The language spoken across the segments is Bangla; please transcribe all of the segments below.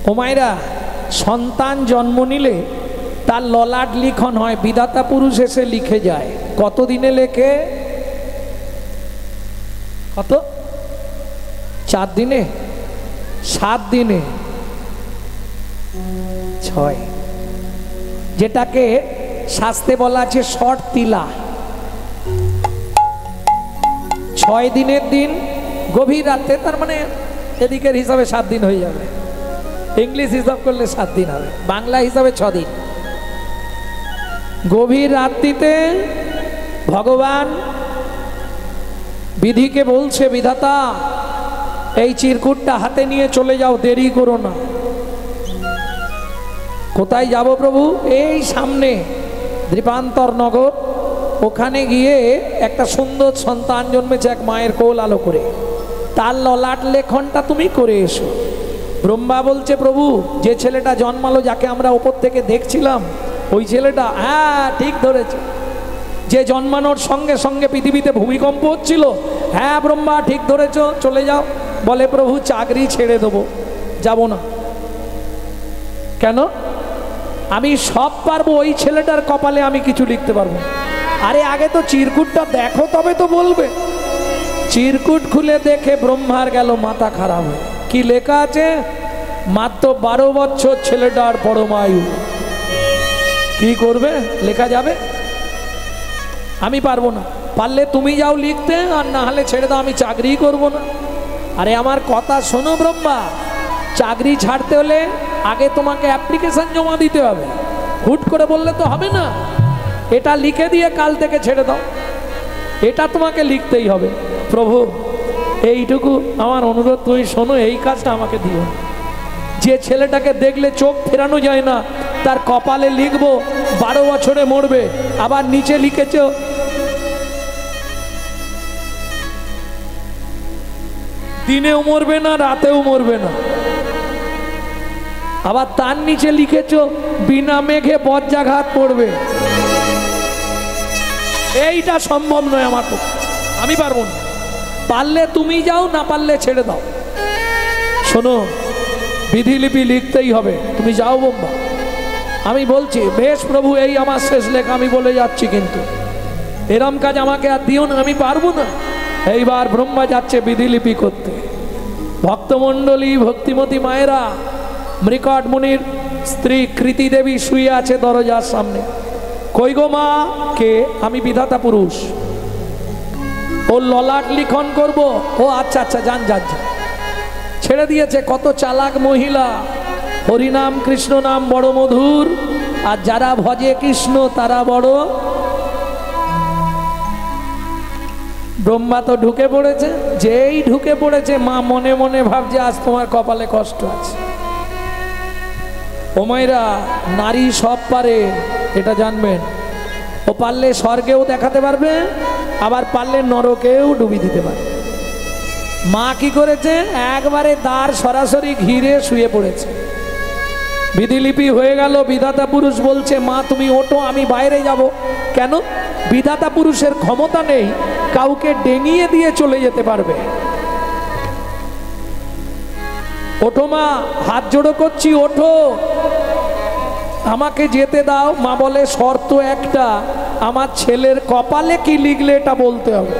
ও মায়েরা, সন্তান জন্ম নিলে তার ললাট লিখন হয়, বিধাতা পুরুষ এসে লিখে যায়। কতদিনে লেখে? কত? 4 দিনে, 7 দিনে, 6, যেটাকে শাস্ত্রে বলা আছে শর্ট তিলা। 6 দিনের দিন গভীর রাতে, তার মানে এদিকের হিসাবে 7 দিন হয়ে যাবে, ইংলিশ হিসাব করলে 7 দিন হবে, বাংলা হিসাবে 6 দিন। গভীর রাত্রিতে ভগবান বিধিকে বলছে, বিধাতা এই চিরকুটটা হাতে নিয়ে চলে যাও, দেরি করো না। কোথায় যাব প্রভু? এই সামনে দ্বীপান্তর নগর, ওখানে গিয়ে একটা সুন্দর সন্তান জন্মেছে এক মায়ের কোল আলো করে, তার ললাট লেখনটা তুমি করে এসো। ব্রহ্মা বলছে, প্রভু যে ছেলেটা জন্মালো, যাকে আমরা ওপর থেকে দেখছিলাম, ওই ছেলেটা? হ্যাঁ ঠিক ধরেছে। যে জন্মানোর সঙ্গে সঙ্গে পৃথিবীতে ভূমিকম্প হচ্ছিল? হ্যাঁ ব্রহ্মা ঠিক ধরেছ, চলে যাও। বলে, প্রভু চাকরি ছেড়ে দেবো, যাব না। কেন? আমি সব পারবো, ওই ছেলেটার কপালে আমি কিছু লিখতে পারবো। আরে আগে তো চিরকুটটা দেখো, তবে তো বলবে। চিরকুট খুলে দেখে ব্রহ্মার গেল মাথা খারাপ হয়ে। কি লেখা আছে? মাত্র 12 বছর ছেলেটার পরমায়ু। কি করবে? লেখা যাবে? আমি পারবো না। পারলে তুমি যাও লিখতে, আর না হলে ছেড়ে দাও, আমি চাকরি করব না। আরে আমার কথা শোনো ব্রহ্মা, চাকরি ছাড়তে হলে আগে তোমাকে অ্যাপ্লিকেশন জমা দিতে হবে, হুট করে বললে তো হবে না। এটা লিখে দিয়ে কাল থেকে ছেড়ে দাও, এটা তোমাকে লিখতেই হবে। প্রভু এইটুকু আমার অনুরোধ, তুমি শোনো, এই কাজটা আমাকে দিও। যে ছেলেটাকে দেখলে চোখ ফেরানো যায় না, তার কপালে লিখবো 12 বছরে মরবে, আবার নিচে লিখেছ দিনেও মরবে না, রাতেও মরবে না, আবার তার নিচে লিখেছ বিনা মেঘে বজ্রাঘাত পড়বে। এইটা সম্ভব নয় আমার পক্ষে, আমি পারবো না। পারলে তুমি যাও, না পারলে ছেড়ে দাও। শোনো, বিধিলিপি লিখতেই হবে, তুমি যাও বোম্বা। আমি বলছি, বেশ প্রভু, এই আমার শেষ লেখা, আমি বলে যাচ্ছি, কিন্তু এরম কাজ আমাকে আর দিও না, আমি পারবো না। এইবার ব্রহ্মা যাচ্ছে বিধিলিপি করতে। ভক্তমণ্ডলী, ভক্তিমতী মায়েরা, মৃকট মুনির স্ত্রী কৃতি দেবী শুয়ে আছে দরজার সামনে। কই গো মা? কে? আমি বিধাতা পুরুষ, ওর ললাট লিখন করব। ও আচ্ছা আচ্ছা, যান যান। ছেড়ে দিয়েছে। কত চালাক মহিলা! হরিনাম কৃষ্ণ নাম বড় মধুর, আর যারা ভজে কৃষ্ণ তারা বড়। ব্রহ্মা তো ঢুকে পড়েছে। যেই ঢুকে পড়েছে, মা মনে মনে ভাবছে আজ তোমার কপালে কষ্ট আছে। ও মায়েরা, নারী সব পারে, এটা জানবেন। ও পারলে স্বর্গেও দেখাতে পারবে, আবার পারলে নরকেও ডুবি দিতে পারবে। মা কি করেছে? একবারে দ্বার সরাসরি ঘিরে শুয়ে পড়েছে। বিধিলিপি হয়ে গেল। বিধাতা পুরুষ বলছে, মা তুমি ওঠো, আমি বাইরে যাব। কেন? বিধাতা পুরুষের ক্ষমতা নেই কাউকে ডেঙিয়ে দিয়ে চলে যেতে পারবে। ওঠো মা, হাত জোড়ো করছি, ওঠো, আমাকে যেতে দাও। মা বলে, শর্ত একটা, আমার ছেলের কপালে কি লিখলে এটা বলতে হবে।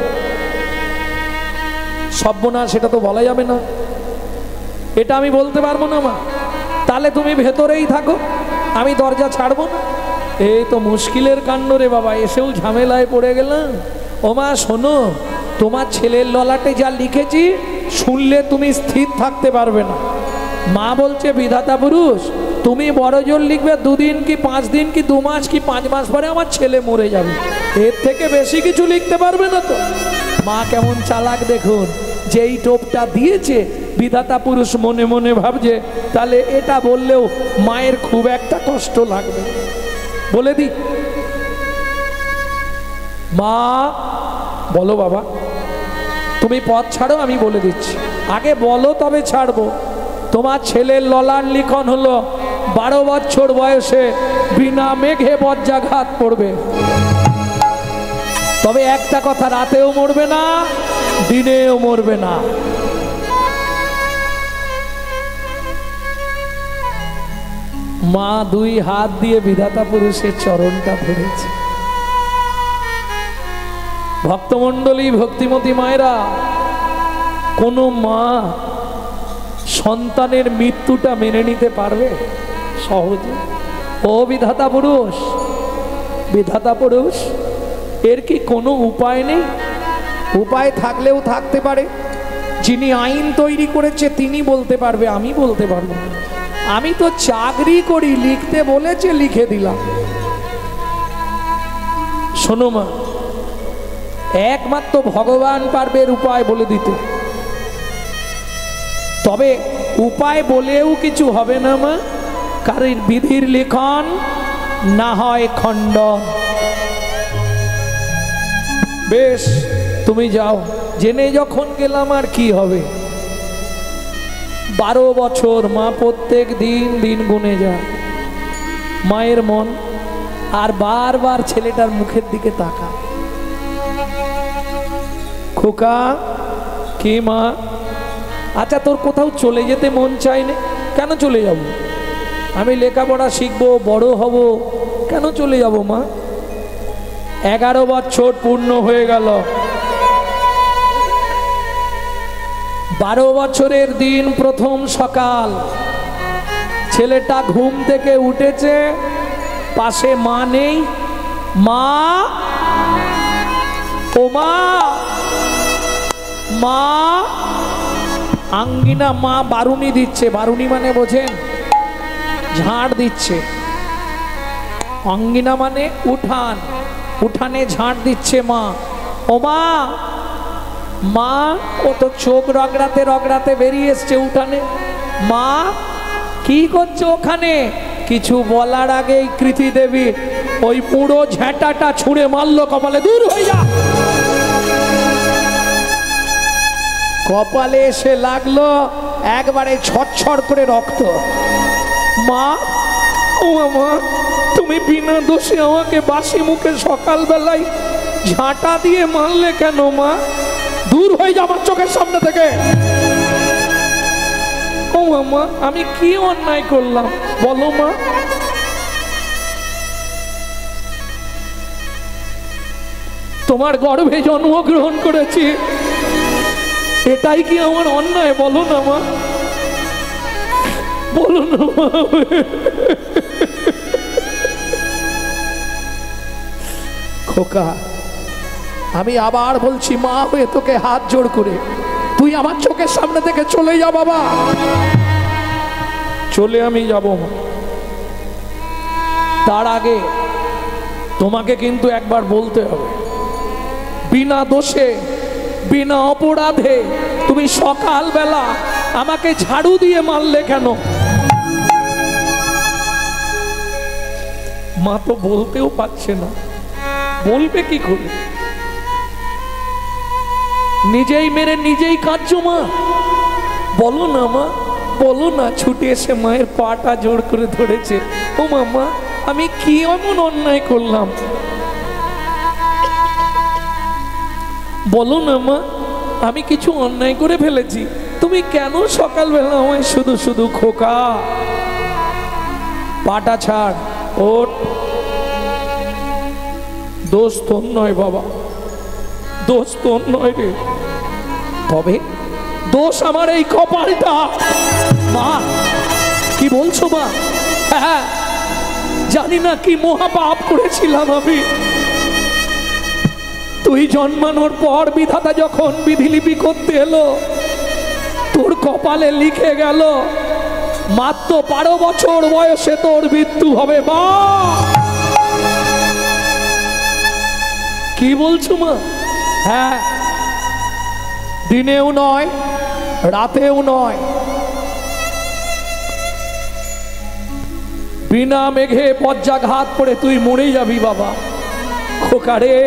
সর্বনাশ, সেটা তো বলা যাবে না, এটা আমি বলতে পারবো না মা। তাহলে তুমি ভেতরেই থাকো, আমি দরজা ছাড়বো না। এই তো মুশকিলের কাণ্ড রে বাবা, এসেও ঝামেলায় পড়ে গেলাম। ও মা শোনো, তোমার ছেলের ললাটে যা লিখেছি শুনলে তুমি স্থির থাকতে পারবে না। মা বলছে, বিধাতা পুরুষ তুমি বড় জোর লিখবে 2 দিন কি 5 দিন কি 2 মাস কি 5 মাস পরে আমার ছেলে মরে যাবে, এর থেকে বেশি কিছু লিখতে পারবে না তো। মা কেমন চালাক দেখুন, যেই টোপটা দিয়েছে বিধাতা পুরুষ মনে মনে ভাবছে তাহলে এটা বললেও মায়ের খুব একটা কষ্ট লাগবে। বলে দি, মা বলো বাবা, তুমি পথ ছাড়ো, আমি বলে দিচ্ছি। আগে বলো তবে ছাড়বো। তোমার ছেলের ললাট লিখন হলো 12 বছর বয়সে বিনা মেঘে বজ্রাঘাত পড়বে। তবে একটা কথা, রাতেও মরবে না, দিনেও মরবে না। মা দুই হাত দিয়ে বিধাতা পুরুষের চরণটা ধরেছে। ভক্তমণ্ডলী, ভক্তিমতী মায়েরা, কোনো মা সন্তানের মৃত্যুটা মেনে নিতে পারবে সহজে? ও বিধাতা পুরুষ, বিধাতা পুরুষ, এর কি কোনো উপায় নেই? উপায় থাকলেও থাকতে পারে। যিনি আইন তৈরি করেছে তিনি বলতে পারবে, আমি বলতে পারবো না। আমি তো চাকরি করি, লিখতে বলেছে লিখে দিলাম। শোনো মা, একমাত্র ভগবান পারবে এর উপায় বলে দিতে। তবে উপায় বলেও কিছু হবে না মা, কারণ বিধির লিখন না হয় খণ্ডন। বেশ, তুমি যাও। জেনে যখন গেলাম আর কি হবে। 12 বছর মা প্রত্যেক দিন দিন গুনে যায়। মায়ের মন আর বারবার ছেলেটার মুখের দিকে তাকা। খোকা, কে মা? আচ্ছা, তোর কোথাও চলে যেতে মন চায় না? কেন চলে যাব? আমি লেখাপড়া শিখবো, বড় হব, কেন চলে যাব মা? 11 বছর পূর্ণ হয়ে গেল। 12 বছরের দিন প্রথম সকাল, ছেলেটা ঘুম থেকে উঠেছে, পাশে মা নেই। মা, ও মা, মা। আঙ্গিনা মা বারুনি দিচ্ছে। বারুনি মানে বোঝেন? ঝাড় দিচ্ছে। অঙ্গিনা মানে উঠান, উঠানে ঝাড় দিচ্ছে মা। ও মা, মা। ও তো চোখ রগড়াতে রগড়াতে বেরিয়ে এসছে উঠানে। মা, কি করছো ওখানে? কিছু বলার আগেই কৃতি দেবী ওই পুরো ঝেঁটাটা ছুঁড়ে মারলো কপালে। দূর হয়ে যা। কপালে এসে লাগলো একবারে ছটছট করে রক্ত। মা, ও মা, তুমি বিনা দোষে আমাকে বাসি মুখে সকালবেলায় ঝাঁটা দিয়ে মারলে কেন মা? দূর হয়ে যা আমার চোখের সামনে থেকে। ও মা, আমি কি অন্যায় করলাম বলো মা? তোমার গর্ভে জন্মগ্রহণ করেছি, এটাই কি আমার অন্যায়? বলো না মা, বলো না মা। খোকা, আমি আবার বলছি, মা হয়ে তোকে হাত জোড় করে তুই আমার চোখের সামনে থেকে চলে যা বাবা। চলে আমি যাব মা। তার আগে তোমাকে কিন্তু একবার বলতে হবে, বিনা দোষে বিনা অপরাধে তুমি সকালবেলা আমাকে ঝাড়ু দিয়ে মারলে কেন? মা তো বলতেও পারছে না, বলবে কি করে? নিজেই মেরে নিজেই কাঁদছো মা। বলো না মা, বলো না। ছুটে এসে মায়ের পাটা জোর করে ধরেছে। ও মামা, আমি কি এমন অন্যায় করলাম? বলো না মা, আমি কিছু অন্যায় করে ফেলেছি? তুমি কেন সকালবেলা আমায় শুধু শুধু খোকা? পাটা ছাড়, ওঠ। দোষ তোর নয় বাবা, দোষ তোর নয় রে। তবে দোষ আমার এই কপালটা। মা, কি বলছো মা? হ্যাঁ, জানি না কি মহা পাপ করেছিলাম আমি। তুই জন্মানোর পর বিধাতা যখন বিধিলিপি করতে এলো, তোর কপালে লিখে গেল মাত্র 12 বছর বয়সে তোর মৃত্যু হবে। মা, কি বলছো মা? হ্যাঁ, দিনেও নয়, রাতেও নয়, বিনা মেঘে বজ্রাঘাত পড়ে তুই মরে যাবি বাবা। খোকারে,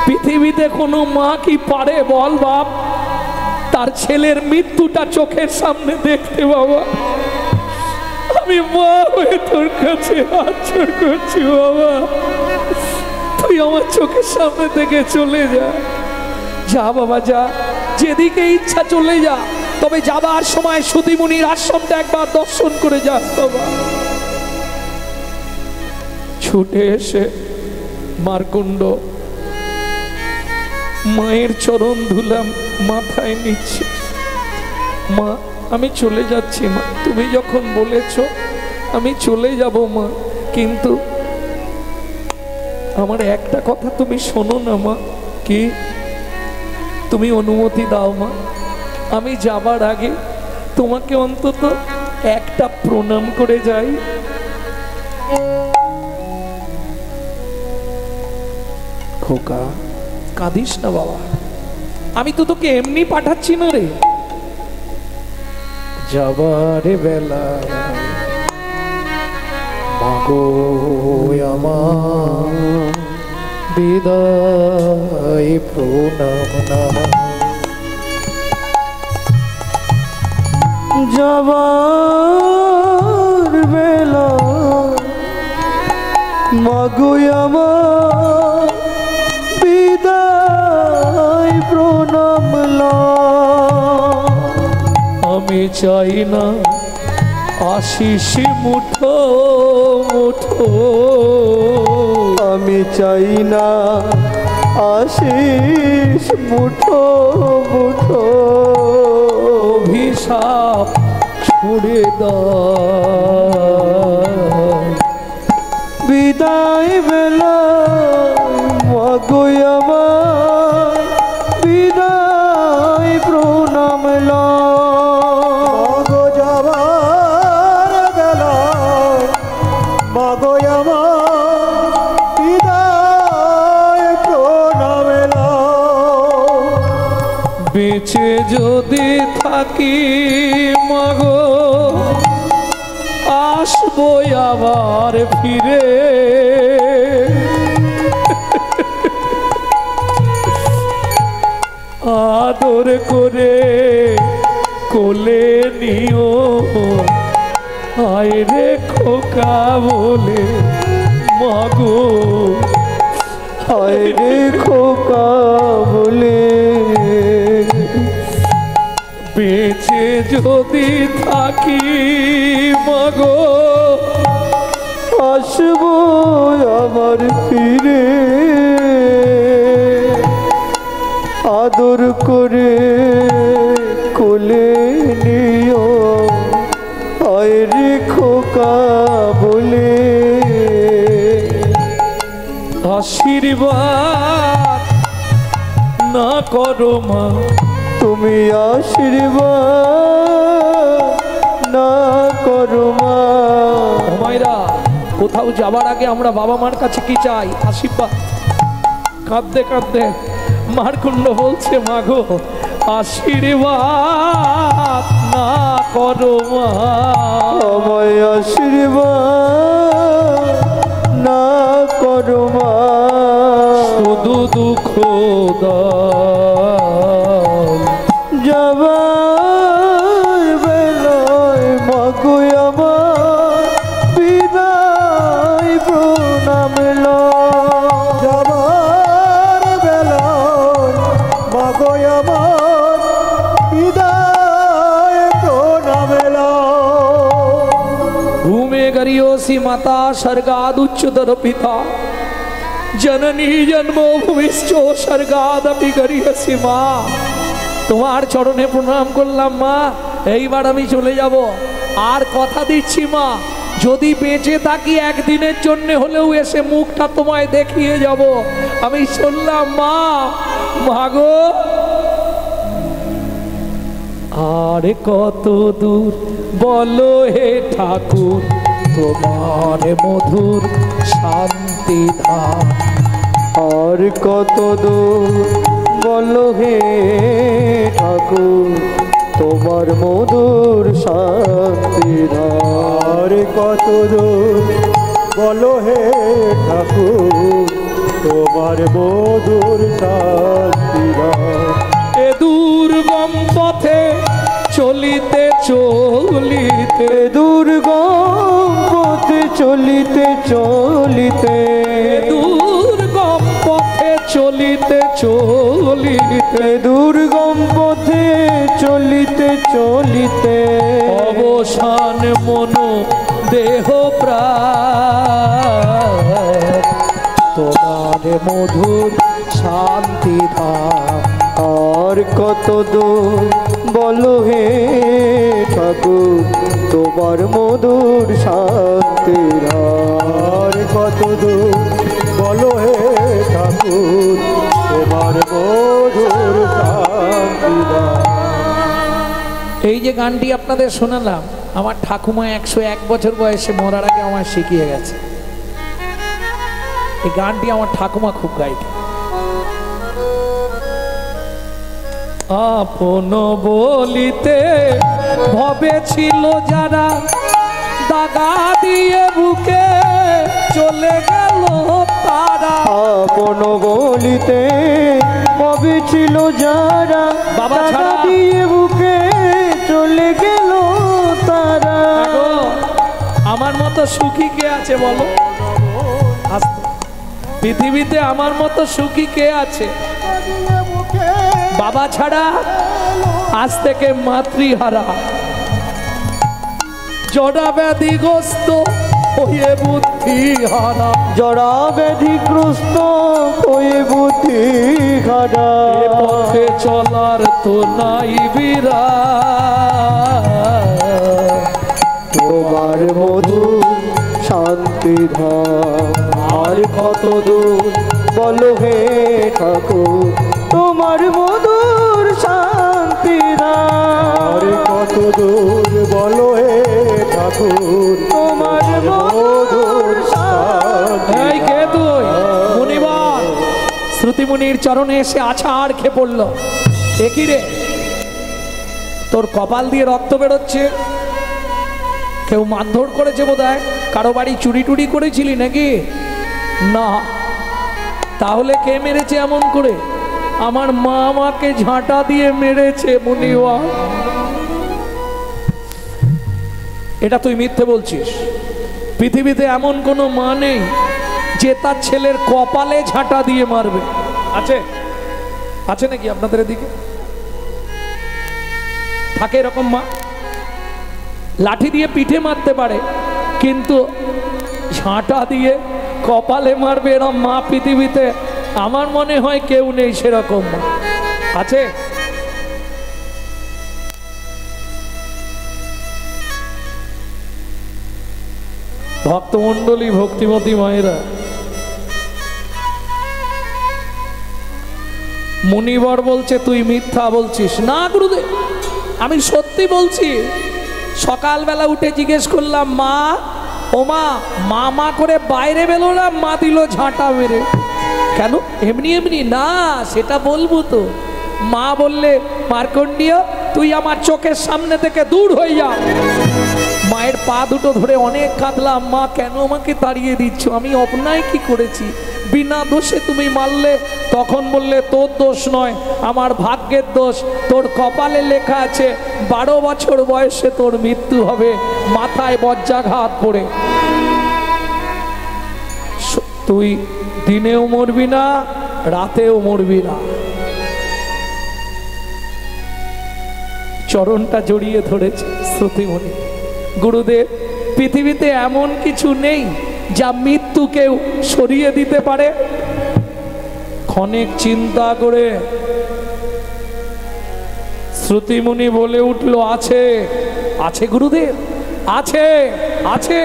পৃথিবীতে কোনো মা কি পারে বল বাপ তার ছেলের মৃত্যুটা চোখের সামনে দেখতে? বাবা, আমি মা হয়ে তোর কাছে হাত জোড় করছি বাবা, তুই আমার চোখের সামনে থেকে চলে যা। যা বাবা, যা, যেদিকে ইচ্ছা চলে যা। তবে যাবার সময় সুতিমুনির আশ্রমটা একবার দর্শন করে যাস বাবা। ছুটে এসে মারকুণ্ড মায়ের চরণ ধুলাম, মাথায় নিচ্ছে। মা আমি চলে যাচ্ছি মা, তুমি যখন বলেছো আমি চলে যাব মা, কিন্তু আমার একটা কথা তুমি শোনো না মা। কি? তুমি অনুমতি দাও মা, আমি যাবার আগে তোমাকে অন্তত একটা প্রণাম করে যাই। খোকা কাঁদিস না বাবা, আমি তো তোকে এমনি পাঠাচ্ছি না রে। যাবার বেলা মাগো আমার বিদায় প্রণাম না। যাবার বেলা মাগো আমার বিদায় প্রণাম লা। আমি চাই না আশিস মুঠো মুঠো, আমি চাই না আশিস মুঠো মুঠো। অভিশাপ ছুড়ে দাও। বিদায় বেলা মাগো আমার বিদায় প্রণাম লা। মাগো যাবার বেলা মাগো আমার বিদায় প্রণাম লা। বেঁচে যদি থাকি মাগো আসবো আবার ফিরে। আদর করে কোলে নিও আয় রে খোকা বলে মাগো, হায় রে খোকা বলে। বেঁচে যদি থাকি মাগো আসবো আবার ফিরে। আদর করে কোলে নিও আয় রে খোকা বলে। আশীর্বাদ না করো মা, তুমি আশীর্বাদ না করো মা। মায়েরা কোথাও যাবার আগে আমরা বাবা মার কাছে কি চাই? আশীর্বাদ। কাঁদতে কাঁদতে মারকুণ্ড বলছে মাগো আশীর্বাদ না করো মা, আমায় আশীর্বাদ না করো মা। শুধু দুঃখ দাও। যাবার বেলায় মাগো আমার বিদায় প্রণাম লা। যাবার বেলায় মাগো আমার বিদায় প্রণাম লা। भूमे गरियोसी माता स्वर्गाद उच्चतर पिता जननी जन्मो भूमिश्चो स्वर्गादपि गरियसी মা। তোমার চরণে প্রণাম করলাম মা, এইবার আমি চলে যাব। আর কথা দিচ্ছি মা, যদি বেঁচে থাকি একদিনের জন্য হলেও এসে মুখটা তোমায় দেখিয়ে যাব। আমি শুনলাম মা মাগো আর কত দূর বলো হে ঠাকুর তোমার মধুর শান্তি ধাম। আর কত দূর বলো হে ঠাকুর তোমার মধুর শান্তি ধার। কত দূর বলো হে ঠাকুর তোমার মধুর শান্তি ধার। এ দুর্গম পথে চলিতে চলিতে, দুর্গম পথে চলিতে চলিতে, দুর্গম পথে চলিতে চলিতে, দুর্গম পথে চলিতে চলিতে অবসান মন দেহ প্রাণ তোমার মধুর শান্তি ধাম। আর কত দূর বলো হে ঠাকুর তোমার মধুর শান্তির আর কত দূর বলো হে ঠাকুর তোমার মধুর শান্তির। এই যে গানটি আপনাদের শোনালাম, আমার ঠাকুমা 101 বছর বয়সে মরার আগে আমার শিখিয়ে গেছে। এই গানটি আমার ঠাকুমা খুব গাইত। আপন বলিতে ভবে ছিল যারা দাগা দিয়ে বুকে চলে গেল তারা। আপন বলিতে ভবে ছিল যারা বাবা ছাড়া দিয়ে বুকে চলে গেল তারা। আমার মতো সুখী কে আছে বলো? পৃথিবীতে আমার মতো সুখী কে আছে? বাবা ছাড়া আজ থেকে মাতৃহারা জড়া ব্যাধিগ্রস্ত হয়ে বুদ্ধি হারা। জড়া ব্যাধিগ্রস্ত হয়ে বুদ্ধি হারা। পথে চলার তো নাই বিরা তোমার মধুর শান্তি ধাম। আর কত দূর বলো হে ঠাকুর তোমার মধুর শান্তি ধাম। আর কত দূর বলো হে ঠাকুর তোমার মধুর শান্তি। এই কে তুই? মুনিবার শ্রুতিমুনির চরণে এসে আছাড় খেয়ে পড়ল। একই রে, তোর কপাল দিয়ে রক্ত বেরোচ্ছে। কেউ মারধর করেছে বোধহয়, কারো বাড়ি চুরি টুরি করেছিলি নাকি? না, তাহলে কে মেরেছে এমন করে? আমার মা আমাকে ঝাঁটা দিয়ে মেরেছে মুনিবা। এটা তুই মিথ্যে বলছিস। পৃথিবীতে এমন কোনো মা নেই যে তার ছেলের কপালে ঝাঁটা দিয়ে মারবে। আছে? আছে নাকি আপনাদের এদিকে? থাকে এরকম মা? লাঠি দিয়ে পিঠে মারতে পারে, কিন্তু ঝাঁটা দিয়ে কপালে মারবে এরকম মা পৃথিবীতে আমার মনে হয় কেউ নেই। সেরকম মা আছে? ভক্তমণ্ডলী, ভক্তিমতী মায়েরা, মুনিবর বলছে তুই মিথ্যা বলছিস। না গুরুদেব, আমি সত্যি বলছি। সকালবেলা উঠে জিজ্ঞেস করলাম, মা ও মা, মা মা করে বাইরে বেরোলাম, মা দিল ঝাঁটা মেরে। কেন? এমনি এমনি না, সেটা বলবো তো। মা বললে, মার্কণ্ডীয় তুই আমার চোখের সামনে থেকে দূর হয়ে যা। মায়ের পা দুটো ধরে অনেক কাঁদলাম, মা কেন আমাকে তাড়িয়ে দিচ্ছ? আমি অন্যায় কি করেছি? বিনা দোষে তুমি মারলে। তখন বললে, তোর দোষ নয়, আমার ভাগ্যের দোষ। তোর কপালে লেখা আছে 12 বছর বয়সে তোর মৃত্যু হবে, মাথায় বজ্রাঘাত পড়ে। তুই দিনেও মরবি না, রাতেও মরবি না। চরণটা জড়িয়ে ধরেছে শ্রুতিমণি। গুরুদেব, পৃথিবীতে এমন কিছু নেই যা মৃত্যুকেও সরিয়ে দিতে পারে। ক্ষণিক চিন্তা করে শ্রুতিমুনি বলে উঠল, আছে, আছে গুরুদেব, আছে, আছে,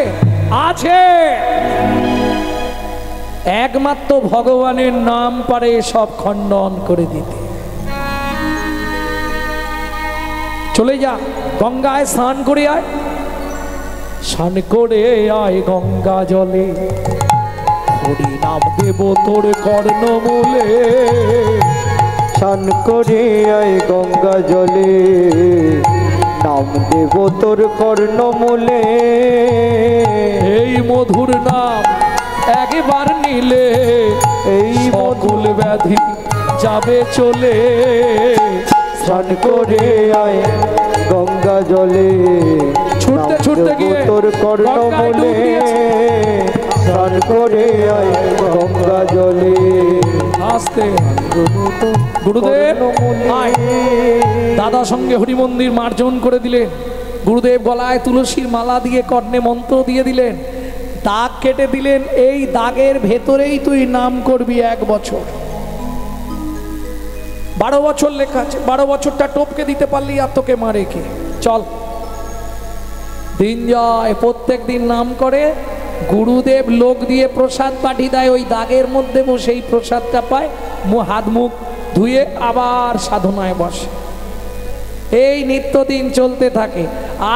আছে। একমাত্র ভগবানের নাম পারে সব খণ্ডন করে দিতে। চলে যা, গঙ্গায় স্নান করে আয়। স্নান করে আয় গঙ্গা জলে, হরি নাম দেব তোর কর্ণমূলে। স্নান করে আয় গঙ্গা জলে, নাম দেব তোর কর্ণমূলে। এই মধুর নাম একবার নিলে, এই সকল ব্যাধি যাবে চলে। স্নান করে আয় গঙ্গা জলে, ছুটতে ছুটতে গিয়ে তোর কর্ণমূলে। স্নান করে আয় গঙ্গা জলে, আস্তে। গুরুদেব আয়। দাদা সঙ্গে হরি মন্দির মার্জন করে দিলেন। গুরুদেব গলায় তুলসীর মালা দিয়ে কর্ণে মন্ত্র দিয়ে দিলেন, দাগ কেটে দিলেন, এই দাগের ভেতরেই তুই নাম করবি 1 বছর। 12 বছর লেখা আছে, 12 বছরটা টপকে দিতে পারলি আর তোকে মারে কে? চল। দিন যায়, প্রত্যেক দিন নাম করে। গুরুদেব লোক দিয়ে প্রসাদ পাঠিয়ে দেয়, ওই দাগের মধ্যে বসে এই প্রসাদটা পায়, হাত মুখ ধুয়ে আবার সাধনায় বসে। এই নিত্যদিন চলতে থাকে।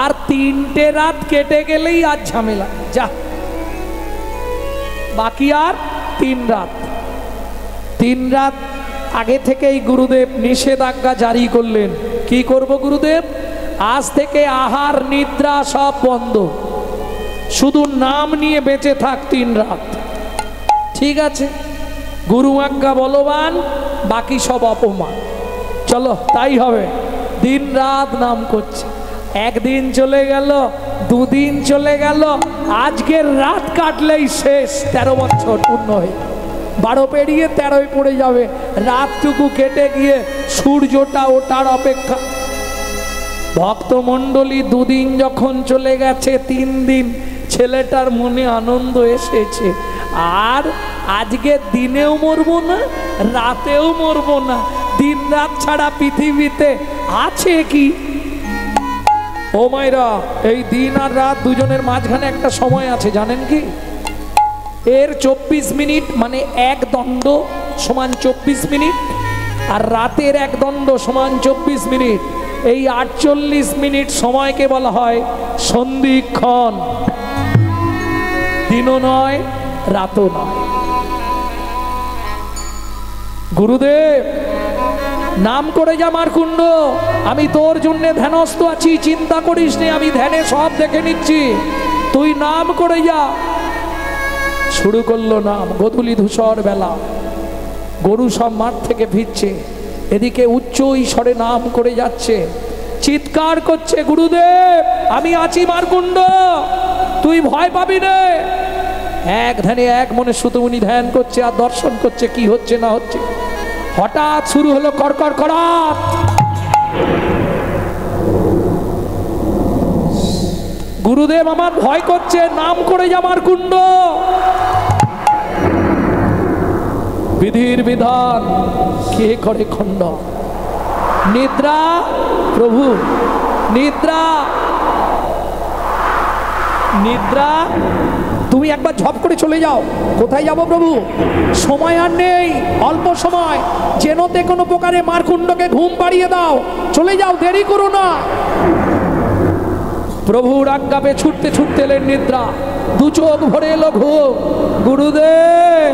আর 3টে রাত কেটে গেলেই আর ঝামেলা, যা বাকি আর 3 রাত। 3 রাত আগে থেকেই গুরুদেব নিষেধাজ্ঞা জারি করলেন। কি করব গুরুদেব? আজ থেকে আহার নিদ্রা সব বন্ধ, শুধু নাম নিয়ে বেঁচে থাক 3 রাত। ঠিক আছে, গুরু আজ্ঞা বলবান, বাকি সব অপমান। চলো তাই হবে। দিন রাত নাম করছে। 1 দিন চলে গেল, 2 দিন চলে গেল, আজকের রাত কাটলেই শেষ। 13 বছর পূর্ণ হয়ে 12 পেরিয়ে 13 পড়ে যাবে। রাতটুকু কেটে গিয়ে সূর্যটা ওঠার অপেক্ষা। ভক্তমণ্ডলী 2 দিন যখন চলে গেছে, 3 দিন ছেলেটার মনে আনন্দ এসেছে। আর আজকে দিনেও মরবো না, রাতেও মরবো না। দিন রাত ছাড়া পৃথিবীতে আছে কি? ও মাইরা, এই দিন আর রাত দুজনের মাঝখানে একটা সময় আছে, জানেন কি? এর 24 মিনিট, মানে 1 দণ্ড সমান 24 মিনিট, আর রাতের 1 দণ্ড সমান 24 মিনিট। এই 48 মিনিট সময়কে বলা হয় সন্ধিক্ষণ। দিনও নয়, রাতও নয়। গুরুদেব নাম করে যা মারকুণ্ড, আমি তোর জন্য ধ্যানস্থ আছি, চিন্তা করিস নে, আমি ধ্যানে সব দেখে নিচ্ছি, তুই নাম করে যা। শুরু করলো নাম। গোধূলি ধূসর বেলা, গরু সব মাঠ থেকে ফিরছে, এদিকে উচ্চ ঈশ্বরে নাম করে যাচ্ছে, চিৎকার করছে, গুরুদেব আমি আছি মারকুণ্ড, তুই ভয় পাবি রে। এক ধ্যানে এক মনে সুতমুনি ধ্যান করছে আর দর্শন করছে কি হচ্ছে না হচ্ছে। হঠাৎ শুরু হলো কড়কড় কড়াত। গুরুদেব আমার ভয় করছে, নাম করে যা মারকুণ্ড। বিধির বিধান কে করে খণ্ড। নিদ্রা প্রভু, নিদ্রা নিদ্রা তুমি একবার ঝপ করে চলে যাও। কোথায় যাব প্রভু? সময় আর নেই, অল্প সময়, যেনতে কোনো প্রকারে মারকুণ্ডকে ঘুম পাড়িয়ে দাও, চলে যাও, দেরি করো না। প্রভুর আজ্ঞাপে ছুটতে ছুটতে এলেন নিদ্রা। 2 চোখ ভরে এলো ঘুম। গুরুদেব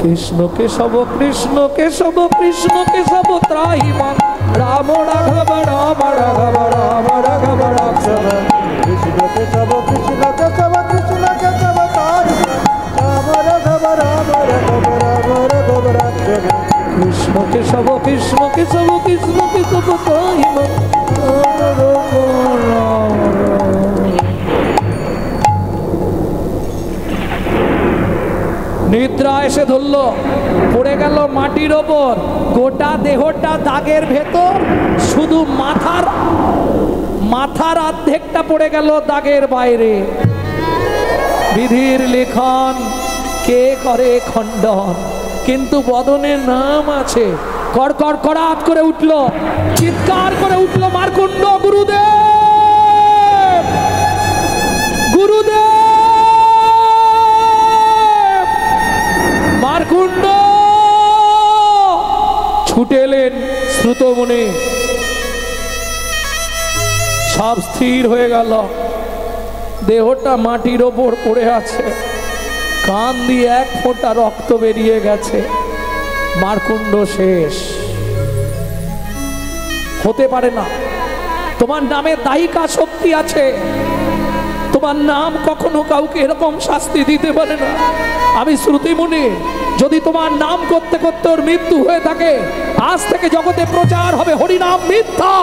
কৃষ্ণ কেশব কৃষ্ণ কেশব কৃষ্ণ কেশব ত্রাহি মাম, রাম রাঘব রাম রাঘব রাম রাঘব রাঘব, কৃষ্ণ কেশব কৃষ্ণ কেশব কৃষ্ণ কেশব ত্রাহি মাম, রাম রাঘব রাম রাঘব রাম রাঘব রাঘব, কৃষ্ণ কেশব কৃষ্ণ কেশব কৃষ্ণ কেশব ত্রাহি মাম, রাম রাঘব রাম রাঘব। নিদ্রা এসে ধরল, পড়ে গেল মাটির ওপর, গোটা দেহটা দাগের ভেতর, শুধু মাথার অর্ধেকটা পড়ে গেল দাগের বাইরে। বিধির লিখন কে করে খণ্ডন, কিন্তু বদনে নাম আছে। কড়কড় কড়াত করে উঠল, চিৎকার করে উঠল মারকুণ্ড, গুরুদেব গুরুদেব। মারকুণ্ড ছুটে এলেন শ্রুতমুনি। সব স্থির হয়ে গেল, দেহটা মাটির ওপর পড়ে আছে, কান দিয়ে 1 ফোঁটা রক্ত বেরিয়ে গেছে। মারকুণ্ড শেষ। হতে পারে না, তোমার নামে দায়িকা শক্তি আছে, তোমার নাম কখনো কাউকে এরকম শাস্তি দিতে পারে না। আমি শ্রুতিমুনি, যদি তোমার নাম করতে করতে ওর মৃত্যু হয়ে থাকে, আজ থেকে জগতে প্রচার হবে হরিনাম মিথ্যা।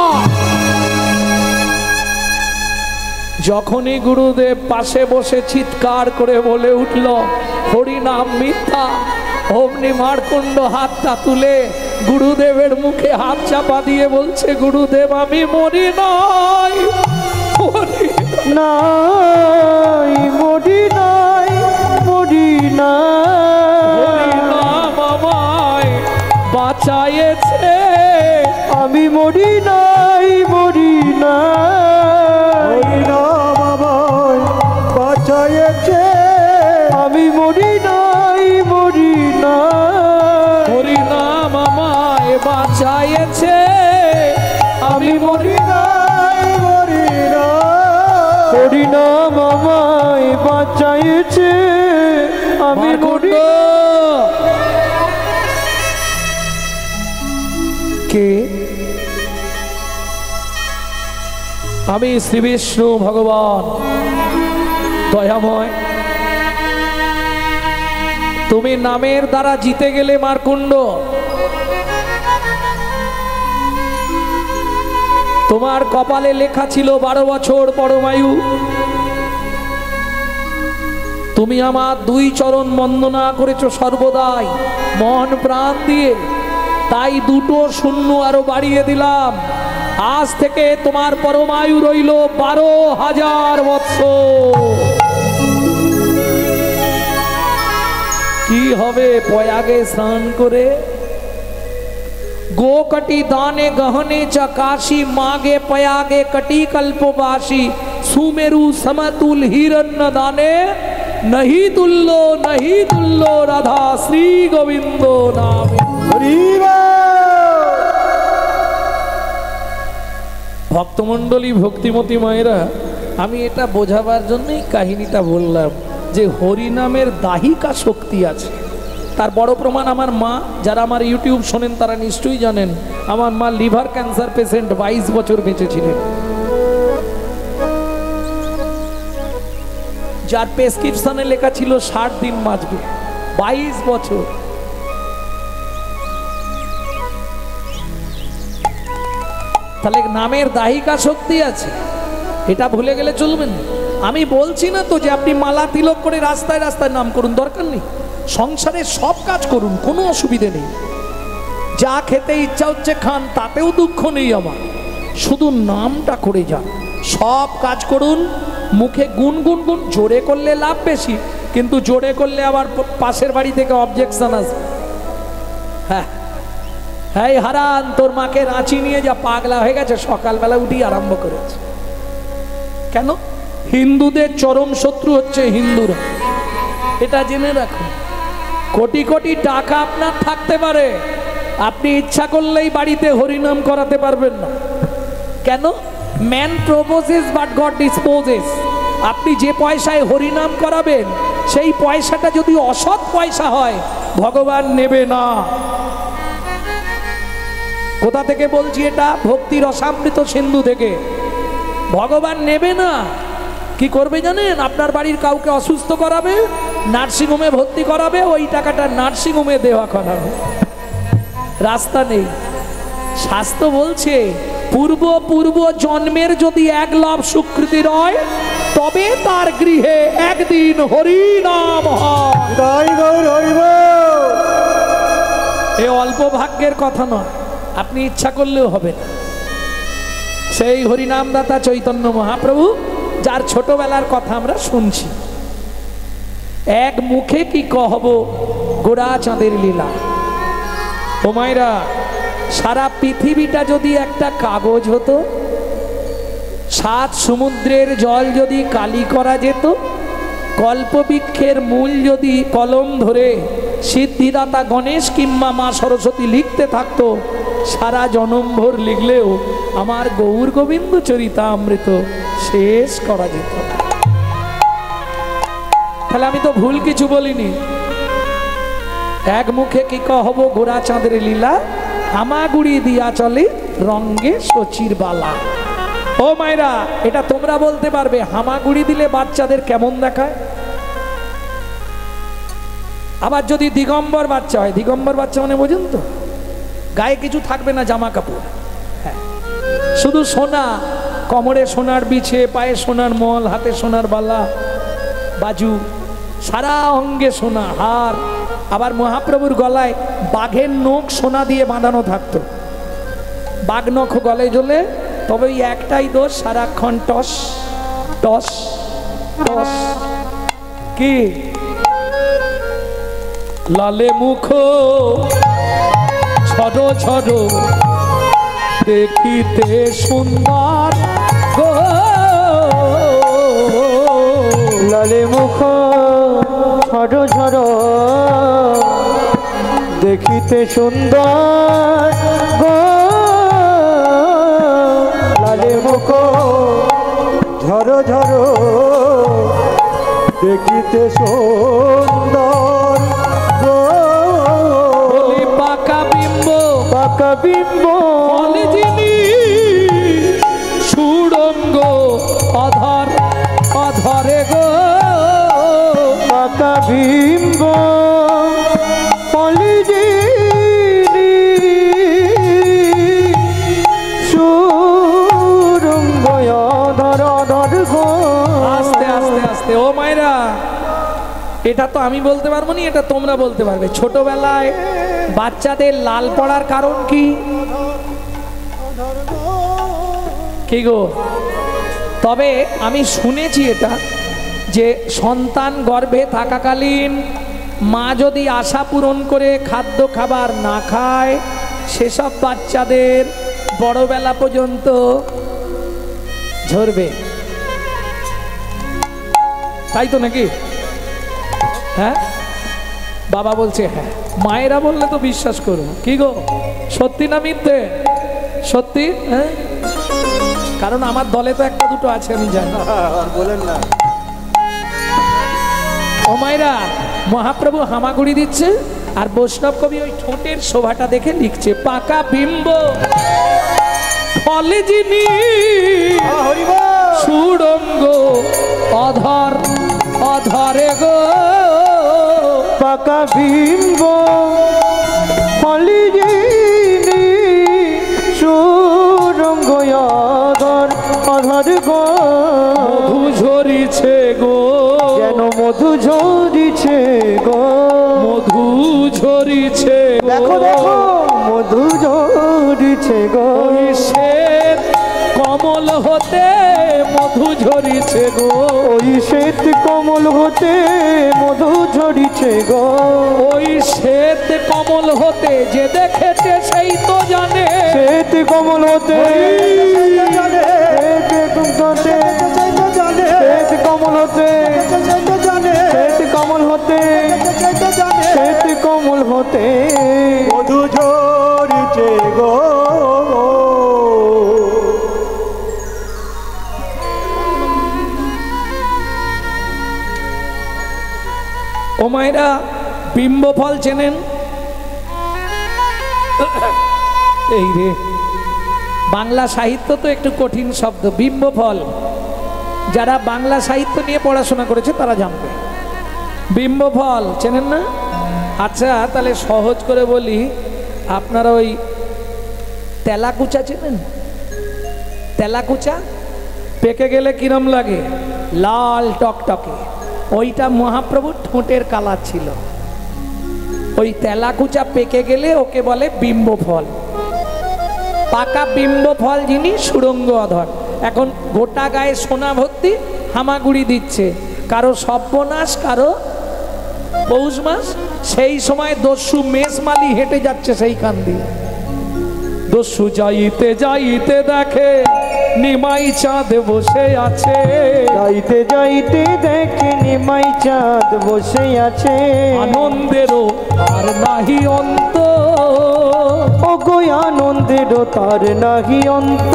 যখনই গুরুদেব পাশে বসে চিৎকার করে বলে উঠল হরি নাম মিথ্যা, অমনি মারকুণ্ড হাতটা তুলে গুরুদেবের মুখে হাত চাপা দিয়ে বলছে, গুরুদেব আমি মরি নাই, নাই মরি নাই, মরি নাই, নাম আমায় বাঁচাইছে, আমি মরি নাই, মরি নাই, নাম আমায় বাঁচাইছে, আমি মরি নাই, মরি নাই, হরি নাম আমায় বাঁচাইছে, আমি মরি নাই, মরি নাই, হরি নাম আমায় বাঁচাইছে, আমি মরি কে? আমি শ্রী বিষ্ণু ভগবান দয়াময়। তুমি নামের দ্বারা জিতে গেলে মারকুণ্ড। তোমার কপালে লেখা ছিল 12 বছর পরমায়ু। তুমি আমার 2 চরণ বন্দনা করেছো সর্বদাই মন প্রাণ দিয়ে, তাই 2টো শূন্য আরো বাড়িয়ে দিলাম। আজ থেকে তোমার পরমায়ু রইল 12,000 বৎসর। কি হবে প্রয়াগে স্নান করে? गोकटी दाने गहने चकाशी मागे पयागे कटी कल्पवासी सुमेरु समतुल हिरण्य दाने नहीं तुल्लो राधा श्री गोविंदो नामे। ভক্তমণ্ডলী ভক্তিমতী মায়েরা, আমি এটা বোঝাবার জন্যই কাহিনীটা বললাম যে হরিনামের দাহিকা শক্তি আছে। তার বড় প্রমাণ আমার মা, যারা আমার ইউটিউব শোনেন তারা নিশ্চয়ই জানেন আমার মা লিভার ক্যান্সার পেশেন্ট, 22 বছর বেঁচেছিলেন, যার প্রেসক্রিপশনে লেখা ছিল 60 দিন বাঁচবে, 22 বছর। তাহলে নামের দাহিকা শক্তি আছে, এটা ভুলে গেলে চলবে না। আমি বলছি না তো যে আপনি মালা তিলক করে রাস্তায় রাস্তায় নাম করুন, দরকার নেই। সংসারে সব কাজ করুন, কোনো অসুবিধে নেই। যা খেতে ইচ্ছা হচ্ছে খান, তাতেও দুঃখ নেই আমার, শুধু নামটা করে যান। সব কাজ করুন, মুখে গুনগুন গুন, জোরে করলে লাভ বেশি, কিন্তু জোরে করলে আবার পাশের বাড়ি থেকে অবজেকশন আসবে। হ্যাঁ হ্যাঁ, হারান তোর মাকে রাঁচি নিয়ে যা, পাগলা হয়ে গেছে, সকালবেলা উঠি আরম্ভ করেছে। কেন? হিন্দুদের চরম শত্রু হচ্ছে হিন্দুরা, এটা জেনে রাখুন। কোটি কোটি টাকা আপনার থাকতে পারে, আপনি ইচ্ছা করলেই বাড়িতে হরিনাম করাতে পারবেন না। কেন? Man proposes but god disposes. আপনি যে পয়সায় হরিনাম করাবেন সেই পয়সাটা যদি অসৎ পয়সা হয়, ভগবান নেবে না। কোথা থেকে বলছি এটা? ভক্তির রসামৃত সিন্ধু থেকে। ভগবান নেবে না। কি করবে জানেন? আপনার বাড়ির কাউকে অসুস্থ করাবে, নার্সিংহোমে ভর্তি করাবে, ওই টাকাটা নার্সিংহোমে দেওয়া করাবে, রাস্তা নেই। শাস্ত্র বলছে পূর্ব জন্মের যদি 1 লাভ স্বীকৃতি হয়, তবে তার গৃহে একদিন হরি নাম হয়। এ অল্প ভাগ্যের কথা নয়, আপনি ইচ্ছা করলেও হবে না। সেই হরিনামদাতা চৈতন্য মহাপ্রভু, যার ছোটবেলার কথা আমরা শুনছি, এক মুখে কি কহব গোড়া চাঁদের লীলা। ও মায়েরা, সারা পৃথিবীটা যদি একটা কাগজ হতো, 7 সমুদ্রের জল যদি কালি করা যেত, কল্পবৃক্ষের মূল যদি কলম ধরে সিদ্ধিদাতা গণেশ কিংবা মা সরস্বতী লিখতে থাকতো, সারা জনমভর লিখলেও আমার গৌর গোবিন্দ চরিতামৃত শেষ করা যেত না। তাহলে আমি তো ভুল কিছু বলিনি। এক মুখে কি কহব গোরা চাঁদের লীলা, হামাগুড়ি দিয়া চলে রঙ্গে শচীর বালা। ও মায়েরা, এটা তোমরা বলতে পারবে হামাগুড়ি দিলে বাচ্চাদের কেমন দেখায়? আবার যদি দিগম্বর বাচ্চা হয়, দিগম্বর বাচ্চা মানে বোঝেন তো, গায়ে কিছু থাকবে না, জামা কাপড়, হ্যাঁ, শুধু সোনা কোমরে সোনার বিছে, পায়ে সোনার মল, হাতে সোনার বালা বাজু, সারা অঙ্গে সোনা হার। আবার মহাপ্রভুর গলায় বাঘের নখ সোনা দিয়ে বাঁধানো থাকতো। বাঘ নখ গলায় জ্বলে, তবে ওই একটাই দোষ, সারাক্ষণ টস টস টস। কি লালে মুখ ছড়ো ছড়ো দেখিতে সুন্দর গো, লালে মুখ ঝড়ো ঝড়ো দেখিতে সুন্দর গো, লালে মুখ ঝড়ো ঝড়ো দেখিতে সুন্দর গো, পাকা বিম্ব পাকা বিম্ব বলে যিনি সুড়ঙ্গ অধর অধরে গো, পাকা বিম্ব বলে যিনি সুরঙ্গ অধর অধর গো। আস্তে আস্তে আস্তে ও মায়েরা, এটা তো আমি বলতে পারবো না, এটা তোমরা বলতে পারবে। ছোটবেলায় বাচ্চাদের লাল পড়ার কারণ কি? কি গো? তবে আমি শুনেছি এটা, যে সন্তান গর্ভে থাকাকালীন মা যদি আশা পূরণ করে খাদ্য খাবার না খায়, সেসব বাচ্চাদের বড়বেলা পর্যন্ত ঝরবে। তাই তো নাকি? হ্যাঁ, বাবা বলছে হ্যাঁ, মায়েরা বললে তো বিশ্বাস করো। কি গো, সত্যি না মিথ্যে? সত্যি। হ্যাঁ, কারণ আমার দলে তো একটা দুটো আছে, আমি জানি। বলেন না। ও মায়েরা, মহাপ্রভু হামাগুড়ি দিচ্ছে, আর বৈষ্ণব কবি ওই ঠোঁটের শোভাটা দেখে লিখছে, পাকা বিম্ব ফলে যিনি সুড়ঙ্গ অধর অধরে গো, পাকা বিম্ব ফলে যিনি সুরঙ্গ অধর অধর গো, মধু ঝরিছে গো, যেন মধু ঝরিছে গো, মধু ঝরিছে গো। দেখো দেখো মধু ঝরিছে গো, ওই শ্বেত কমল হতে মধু ঝরিছে গো, ওই শ্বেত কমল হতে মধু ঝরিছে গো, ওই শ্বেত কমল হতে যে দেখেছে সেই তো জানে, শ্বেত কমল হতে শ্বেত কমল হতে শ্বেত কমল হতে শ্বেত কমল হতে মধু ঝরিছে গো। ও মায়েরা, বিম্ব ফল চেনেন? এই রে, বাংলা সাহিত্য তো একটু কঠিন শব্দ। বিম্ব ফল যারা বাংলা সাহিত্য নিয়ে পড়াশোনা করেছে তারা জানবে। বিম্ব ফল চেনেন না? আচ্ছা, তাহলে সহজ করে বলি, আপনারা ওই তেলাকুচা চেনেন? তেলাকুচা পেকে গেলে কিরম লাগে? লাল টকটকে। ওইটা মহাপ্রভুর ঠোঁটের কালার ছিল। ওই তেলাকুচা পেকে গেলে ওকে বলে বিম্ব ফল। পাকা বিম্ব ফল যিনি সুড়ঙ্গ অধর। এখন গোটা গায়ে সোনা ভর্তি, হামাগুড়ি দিচ্ছে, কারো সর্বনাশ, কারো পৌষ মাস। সেই সময় দস্যু মেষমালি হেঁটে যাচ্ছে সেইখান দিয়ে। দস্যু যাইতে যাইতে দেখে নিমাই চাঁদ বসে আছে, যাইতে যাইতে দেখে নিমাই চাঁদ বসে আছে, আনন্দেরও আর নাহি অন্ত, ও গো আনন্দেরও তার নাহি অন্ত।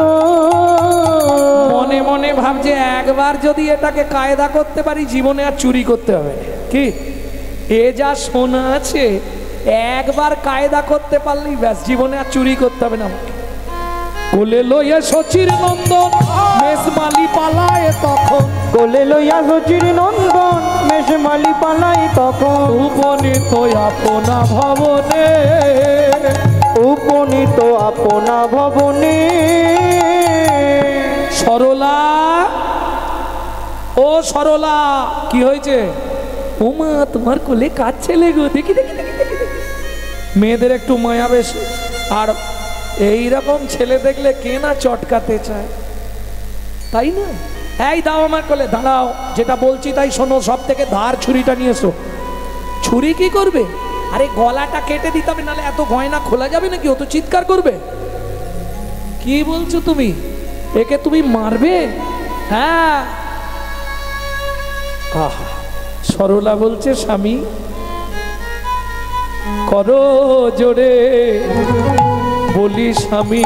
মনে মনে ভাবছে একবার যদি এটাকে কায়দা করতে পারি, জীবনে আর চুরি করতে হবে না। কি এ যা সোনা আছে, একবার কায়দা করতে পারলেই ব্যাস, জীবনে আর চুরি করতে হবে না। কোলে লইয়া শচীর নন্দন মেষমালি পালায় তখন, কোলে লইয়া শচীর নন্দন মেষমালি পালায় তখন, উপনীত আপনা ভবনে, উপনীত আপনা ভবনে, সরলা, ও সরলা, কি হয়েছে? ওমা তোমার কোলে কাজ ছেলে গো, দেখি দেখি দেখি দেখি দেখি। মেয়েদের একটু মায়া বেশি, আর এইরকম ছেলে দেখলে কে না চটকাতে চায়, তাই না? এই দাও আমার কোলে, দাঁড়াও, যেটা বলছি তাই শোনো, সব থেকে ধার ছুরিটা নিয়ে এসো। ছুরি কি করবে? আরে গলাটা কেটে দিতে হবে, নাহলে এত গয়না খোলা যাবে নাকি? ও তো চিৎকার করবে। কি বলছো তুমি? একে তুমি মারবে? হ্যাঁ। আহা, সরলা বলছে স্বামী করো জোরে, বলি স্বামী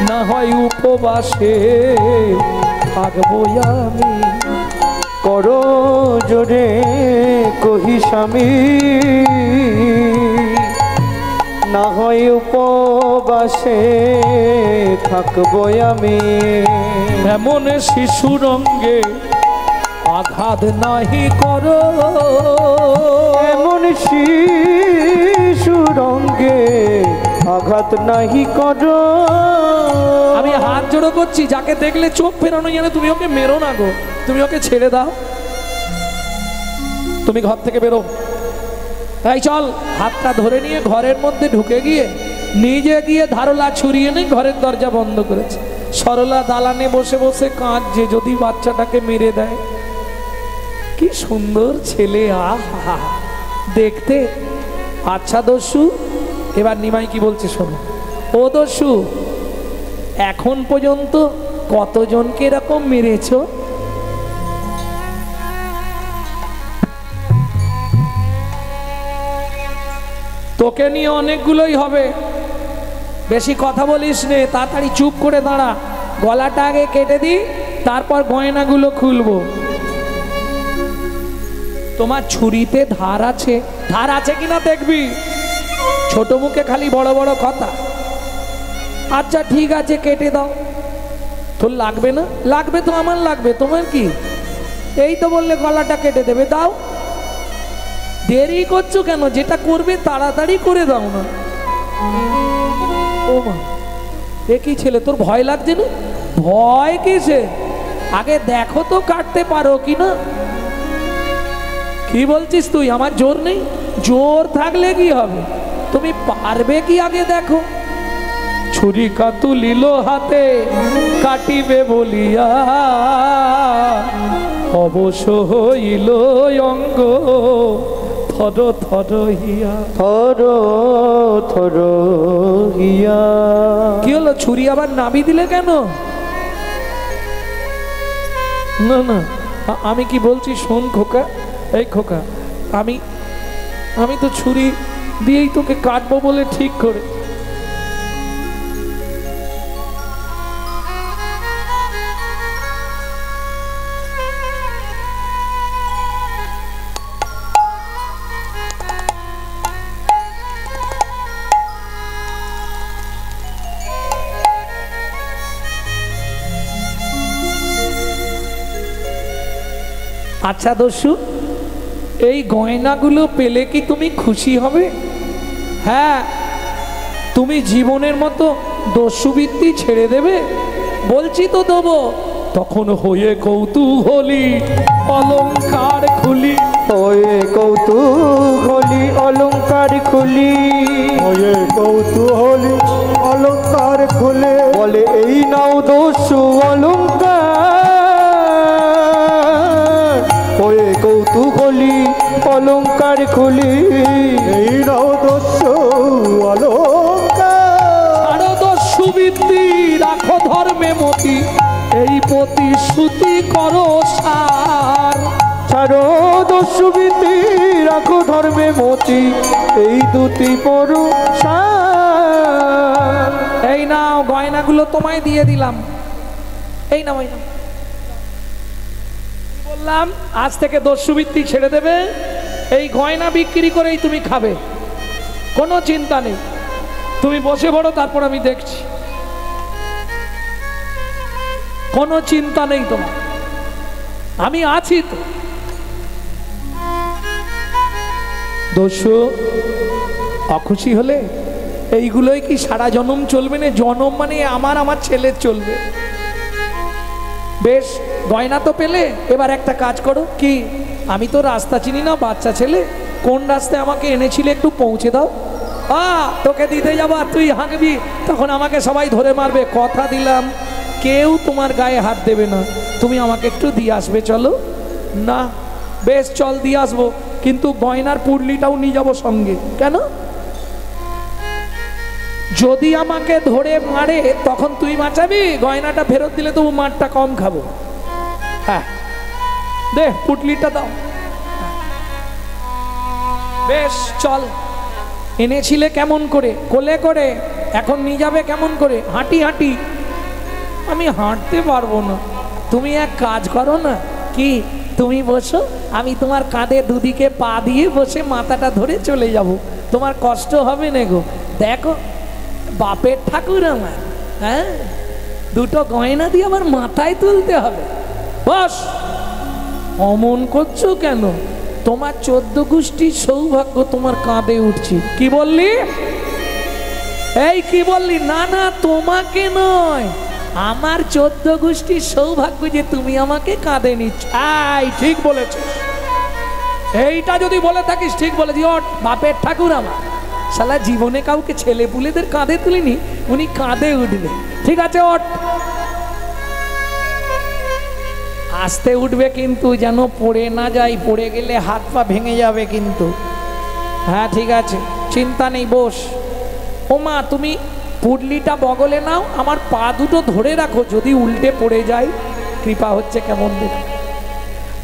না হয় উপবাসে থাকবো আমি। করো জোরে কহি স্বামী, না হয় উপবাসে থাকবো আমি। এমন শিশু রঙ্গে আঘাত নাহি করো, এমন শিশু রঙ্গে আঘাত নাহি করো। আমি হাত জোড়ো করছি, যাকে দেখলে চোখ ফেরানো জানে, তুমি ওকে মেরো না গো, তুমি ওকে ছেড়ে দাও। তুমি ঘর থেকে বেরো, এই চল। হাতটা ধরে নিয়ে ঘরের মধ্যে ঢুকে গিয়ে নিজে গিয়ে ধারলা ছুরিয়ে নেই, ঘরের দরজা বন্ধ করেছে। সরলা দালানে বসে বসে কাঁদছে, যদি বাচ্চাটাকে মেরে দেয়। কি সুন্দর ছেলে, আহা দেখতে। আচ্ছা দস্যু, এবার নিমাই কি বলছে শোনো। ও দস্যু, এখন পর্যন্ত কতজনকে এরকম মেরেছো? তোকে নিয়ে অনেকগুলোই হবে, বেশি কথা বলিস নে, তাড়াতাড়ি চুপ করে দাঁড়া। গলাটা আগে কেটে দি, তারপর গয়নাগুলো খুলবো। তোমার ছুরিতে ধার আছে, ধার আছে কিনা দেখবি। ছোট মুখে খালি বড় বড় কথা। আচ্ছা ঠিক আছে, কেটে দাও। তোর লাগবে না? লাগবে তো, আমার লাগবে, তোমার কি? এই তো বললে গলাটা কেটে দেবে, দাও। দেরি করছো কেন? যেটা করবে তাড়াতাড়ি করে দাও না। ও মা, এ কি ছেলে, তোর ভয় লাগছে না? ভয় কিসে? আগে দেখো তো কাটতে পারো কি না। কি বলছিস তুই? আমার জোর নেই? জোর থাকলে কি হবে, তুমি পারবে কি আগে দেখো। ছুরি কাতুলিল হাতে কাটিবে বলিয়া, অবশ্য হইল অঙ্গ থর থর হিয়া। থর থর হিয়া। কি হলো, ছুরি আবার নাবি দিলে কেন? না না, আমি কি বলছি শোন খোকা। এই খোকা, আমি তো ছুরি দিয়েই তোকে কাটবো বলে ঠিক করে। আচ্ছা দস্যু, এই গয়নাগুলো পেলে কি তুমি খুশি হবে? হ্যাঁ, তুমি জীবনের মতো দস্যুবৃত্তি ছেড়ে দেবে? বলছি তো দেবো। তখন হয়ে কৌতূহলী অলংকার খুলি, হয়ে কৌতূহলী অলংকার খুলি, হয়ে কৌতূহলী অলংকার খুলে, বলে এই নাও দস্যু অলংকার। হয়ে কৌতূহলী অলংকার খুলি, এই নাও দস্যু অলংকার। আরো দস্যুবৃত্তি রাখো ধর্মে মতি, এই প্রতিশ্রুতি করো সার। ছাড়ো দস্যুবৃত্তি রাখো ধর্মে মতি, এই দুটি পুরুষার। এই নাও গয়নাগুলো তোমায় দিয়ে দিলাম, এই নাও এই নাও। বললাম আজ থেকে দস্যুবৃত্তি ছেড়ে দেবে, এই গয়না বিক্রি করেই তুমি খাবে, কোনো চিন্তা নেই। তুমি বসে পড়ো, তারপর আমি দেখছি। কোনো চিন্তা নেই তোমার, আমি আছি তো। দস্যু অখুশি হলে এইগুলোই কি সারা জনম চলবে না? জনম মানে আমার ছেলের চলবে। বেশ, গয়না তো পেলে, এবার একটা কাজ করো। কি? আমি তো রাস্তা চিনি না, বাচ্চা ছেলে, কোন রাস্তায় আমাকে এনেছিলে একটু পৌঁছে দাও। তোকে দিতে যাবো আর তুই হাঁকবি, তখন আমাকে সবাই ধরে মারবে। কথা দিলাম কেউ তোমার গায়ে হাত দেবে না, তুমি আমাকে একটু দিয়ে আসবে। চলো না, বেশ চল দিয়ে আসবো, কিন্তু গয়নার পুডলিটাও নিয়ে যাবো সঙ্গে। কেন? যদি আমাকে ধরে মারে তখন তুই বাঁচাবি, গয়নাটা ফেরত দিলে তবু মারটা কম খাবো। হ্যাঁ, দে পুটলিটা দাও। বেশ চল। এনেছিলে কেমন করে? কোলে করে। এখন নিয়ে যাবে কেমন করে? হাঁটি হাঁটি। আমি হাঁটতে পারবো না। তুমি এক কাজ করো না। কি? তুমি বসো, আমি তোমার কাঁধে দুদিকে পা দিয়ে বসে মাথাটা ধরে চলে যাব, তোমার কষ্ট হবে না গো। দেখো বাপের ঠাকুর আমার, হ্যাঁ, দুটো গয়না দিয়ে আমার মাথায় তুলতে হবে। বস। অমন করছো কেন? তোমার 14 গোষ্ঠীর সৌভাগ্য তোমার কাঁধে উঠছি। কি বললি? এই কি বললি? না না, তোমাকে নয়, আমার 14 গোষ্ঠীর সৌভাগ্য যে তুমি আমাকে কাঁধে নিচ্ছ। ঠিক বলেছিস। এইটা যদি বলে থাকিস ঠিক বলেছি। ওঠ, বাপের ঠাকুর আমার। শালা জীবনে কাউকে ছেলে পুলেদের কাঁধে তুলিনি, উনি কাঁধে উঠবে। ঠিক আছে, ওঠ। আস্তে উঠবে কিন্তু, যেন পড়ে না যাই। পড়ে গেলে হাত পা ভেঙে যাবে কিন্তু। হ্যাঁ ঠিক আছে, চিন্তা নেই, বস। ও মা, তুমি পুডলিটা বগলে নাও, আমার পা দুটো ধরে রাখো, যদি উল্টে পড়ে যায়। কৃপা হচ্ছে কেমন দেখ।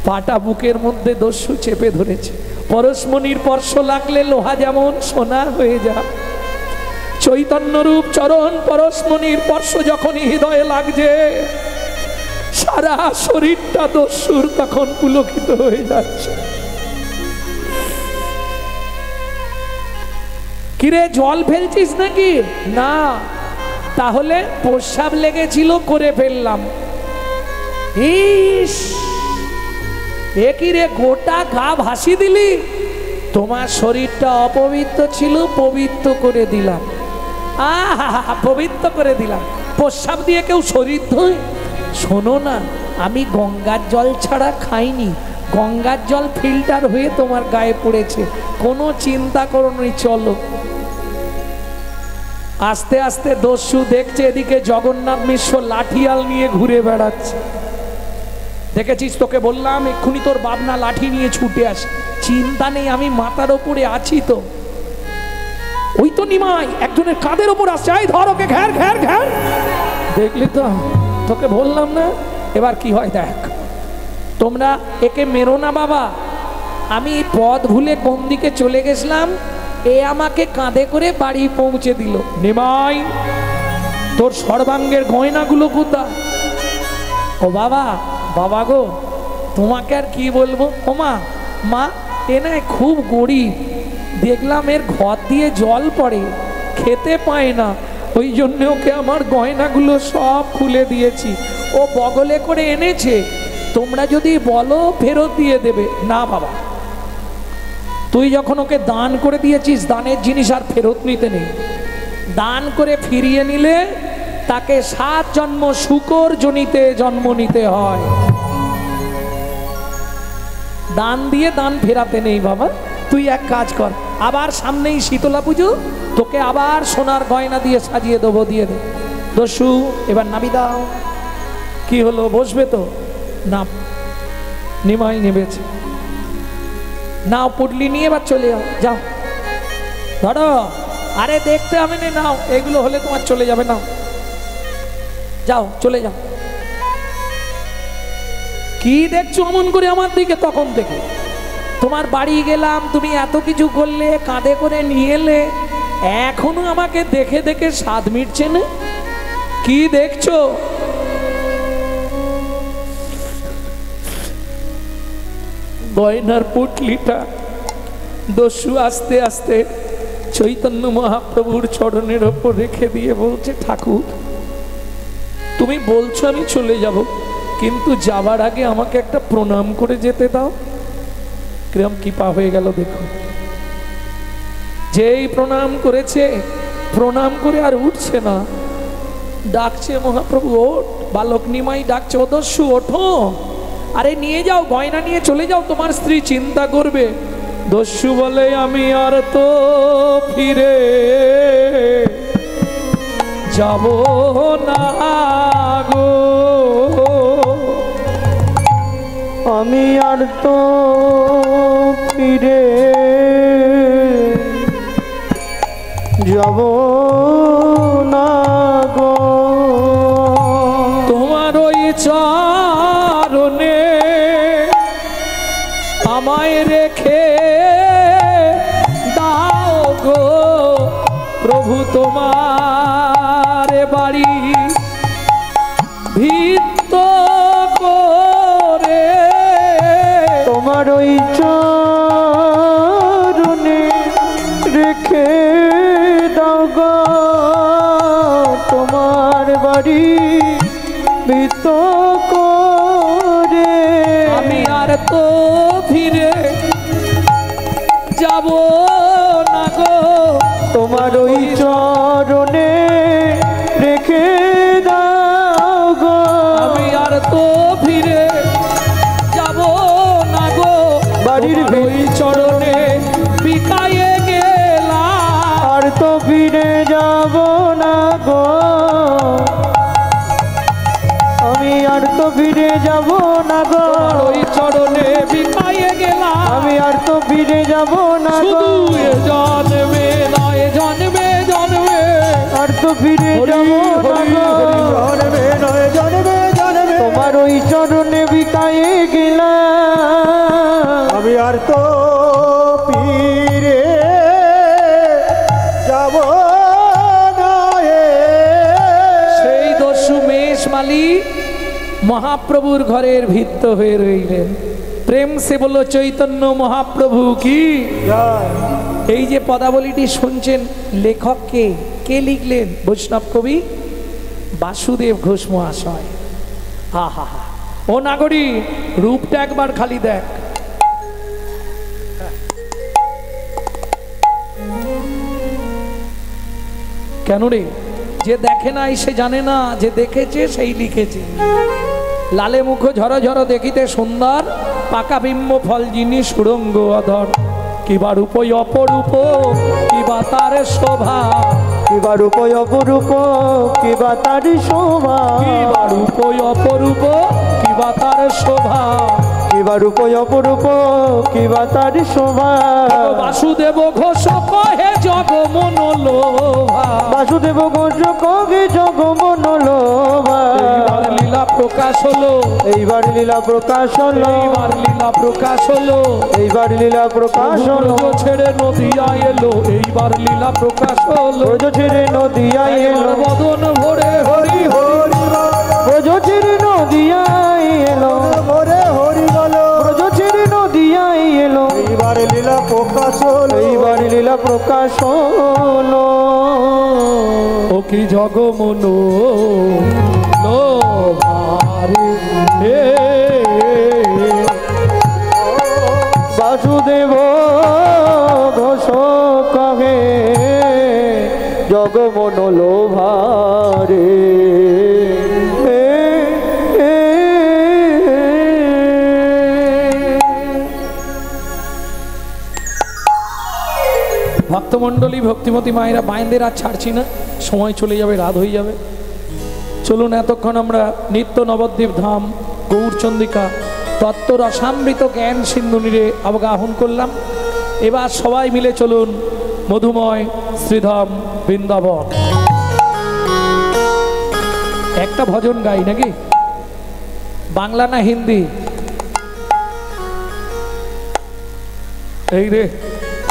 পাটা বুকের মধ্যে দস্যু চেপে ধরেছে। পরশমণির স্পর্শ লাগলে লোহা যেমন সোনা হয়ে যায়। চৈতন্যরূপ চরণ পরশমণির স্পর্শ যখনই হৃদয়ে লাগছে, সারা শরীরটা দস্যুর তখন পুলকিত হয়ে যাচ্ছে। কিরে, জল ফেলছিস নাকি? না। তাহলে প্রস্রাব লেগেছিল, করে ফেললাম। ইস, এ কি রে, গোটা গা ভাসি দিলি। তোমার শরীরটা অপবিত্র ছিল, পবিত্র করে দিলাম। পবিত্র করে দিলাম। প্রস্রাব দিয়ে কেউ শরীর ধোয়? শোনো না, আমি গঙ্গার জল ছাড়া খাইনি। গঙ্গার জল ফিল্টার হয়ে তোমার গায়ে পড়েছে, কোনো চিন্তা করো নি। চলো। আস্তে আস্তে দস্যু দেখছে এদিকে জগন্নাথ মিশ্র লাঠিয়াল নিয়ে ঘুরে বেড়াচ্ছে। দেখেছিস, তোকে বললাম এক্ষুনি তোর বাবনা লাঠি নিয়ে ছুটে আসে। চিন্তা নেই, আমি মাথার ওপরে আছি তো। ওই তো নিমাই একজনের কাঁধের ওপর আসছে। আই ধর ওকে, ঘ্যার ঘ্যার ঘ্যার। দেখলি তো, তোকে বললাম না। এবার কি হয় দেখ। তোমরা একে মেরো না বাবা। আমি পথ ভুলে কোন দিকে চলে গেছিলাম, এ আমাকে কাঁধে করে বাড়ি পৌঁছে দিল। নিমাই, তোর সর্বাঙ্গের গয়নাগুলো কোথায়? ও বাবা, বাবা গো, তোমাকে আর কি বলবো। ও মা, মা এ না খুব গরিব, দেখলাম এর ঘর দিয়ে জল পড়ে, খেতে পায় না, ওই জন্য ওকে আমার গয়নাগুলো সব খুলে দিয়েছি। ও বগলে করে এনেছে, তোমরা যদি বলো ফেরত দিয়ে দেবে। না বাবা, তুই যখন ওকে দান করে দিয়েছিস, দানের জিনিস আর ফেরত নিতে নেই। দান করে ফিরিয়ে নিলে তাকে 7 জন্ম শূকর জনিতে জন্ম নিতে হয়। দান দিয়ে দান ফেরাতে নেই বাবা। তুই এক কাজ কর, আবার সামনেই শীতলা পুজো, তোকে আবার সোনার গয়না দিয়ে সাজিয়ে দেবো, দিয়ে দে। দস্যু, এবার নামি দাও। কি হলো, বসবে তো? না, নিমাই নেমেছে। নাও পুডলি নিয়ে এবার চলে যাও। যাও ধরো। আরে দেখতে হবে না, নাও, এগুলো হলে তোমার চলে যাবে। নাও, যাও, চলে যাও। কি দেখছো অমন করে আমার দিকে? তখন থেকে তোমার বাড়ি গেলাম, তুমি এত কিছু করলে, কাঁধে করে নিয়ে এলে, এখনো আমাকে দেখে দেখে স্বাদ মিটছে না। কি দেখছো? গয়নার পুটলিটা দস্যু আস্তে আস্তে চৈতন্য মহাপ্রভুর চরণের ওপর রেখে দিয়ে বলছে, ঠাকুর তুমি বলছো আমি চলে যাব, কিন্তু যাবার আগে আমাকে একটা প্রণাম করে যেতে দাও। কিরম কৃপা হয়ে গেল দেখো। যেই প্রণাম করেছে, প্রণাম করে আর উঠছে না, ডাকছে মহাপ্রভু ওঠ, বালক নিমাই ডাকছে, ও দস্যু ওঠো, আরে নিয়ে যাও গয়না নিয়ে চলে যাও, তোমার স্ত্রী চিন্তা করবে। দস্যু বলে আমি আর তো ফিরে যাব না গো, আমি আর তো ফিরে যাব না গো, তোমার ওই চরণে আমায় রেখে দাও গো প্রভু, তোমার বাড়ি ভিত্ত করে, তোমার ওই চরণে রেখে দাও গো তোমার বাড়ি ভিত করে, আমি আর তো ফিরে যাব না গো, তোমার ওই চরণে রেখে দাও গো, আমি আর তো ফিরে যাব না গো, বাড়ির ওই চরণে বিকায়ে গেলাম, আর তো ফিরে যাব না গো, আমি আর তো ফিরে যাব না গো, ওই চরণে বিকায়ে গেলাম, আমি আর তো ফিরে যাব না গো, শুধু এ জন্মে নয় জন্মে জন্মে, আর তো ফিরে যাব না গো, জন্মে নয় জন্মে জন্মে, তোমার ওই চরণে বিকায়ে গেলাম, আমি আর তো ফিরে যাব না। সেই দস্যু মেষমালী মহাপ্রভুর ঘরের ভিত্ত হয়ে রইলেন। প্রেম সে বলল চৈতন্য মহাপ্রভু কি। এই যে পদাবলীটি শুনছেন, লেখককে কে লিখলেন? বৈষ্ণব কবি বাসুদেব ঘোষ মহাশয়। হা হা হা, ও নাগরী রূপটা একবার খালি দেখ। কেন রে? যে দেখে নাই সে জানে না, যে দেখেছে সেই লিখেছে। লালে মুখ ঝর ঝর দেখিতে সুন্দর, পাকা বিম্ব ফল যিনি সুরঙ্গ অধর, কিবা রূপ অপরূপ কিবা তার শোভা, কিবা রূপ অপরূপ কিবা তার শোভা, কিবা রূপ অপরূপ কিবা তার শোভা, কিবা রূপ অপরূপ কিবা তার শোভা, বাসুদেব ঘোষ কহে জগ মন লোভা, বাসুদেব ঘোষ কহে জগ মন লোভা, এইবার লীলা প্রকাশ হলো, এইবার লীলা প্রকাশ হলো, এইবার লীলা প্রকাশ হলো, এইবার লীলা প্রকাশ হলো, ব্রজ ছেড়ে নদিয়া এলো, এইবার লীলা প্রকাশ হলো, ব্রজ ছেড়ে নদিয়ায় এলো, বদন ভরে হরি হরি, ব্রজ ছেড়ে নদিয়ায় এলো, ভরে হরি বলো, ব্রজ ছেড়ে নদিয়ায় এলো, এইবার লীলা প্রকাশ হলো, এইবার লীলা প্রকাশ হলো, ও কি জগ মন লোভারে হে, বাসুদেব ঘোষ কহে জগ মন লোভারে, ভক্তমণ্ডলী ভক্তিমতী মায়েরা বাইন্দের আর ছাড়ছি না, সময় চলে যাবে, রাত হয়ে যাবে। চলুন এতক্ষণ আমরা নিত্য নবদ্বীপ ধাম গৌরচন্দিকা তত্ত্ব রসামৃত জ্ঞান সিন্ধু নীরে অবগাহন করলাম। এবার সবাই মিলে চলুন মধুময় শ্রীধাম বৃন্দাবন। একটা ভজন গাই নাকি? বাংলা না হিন্দি? এই রে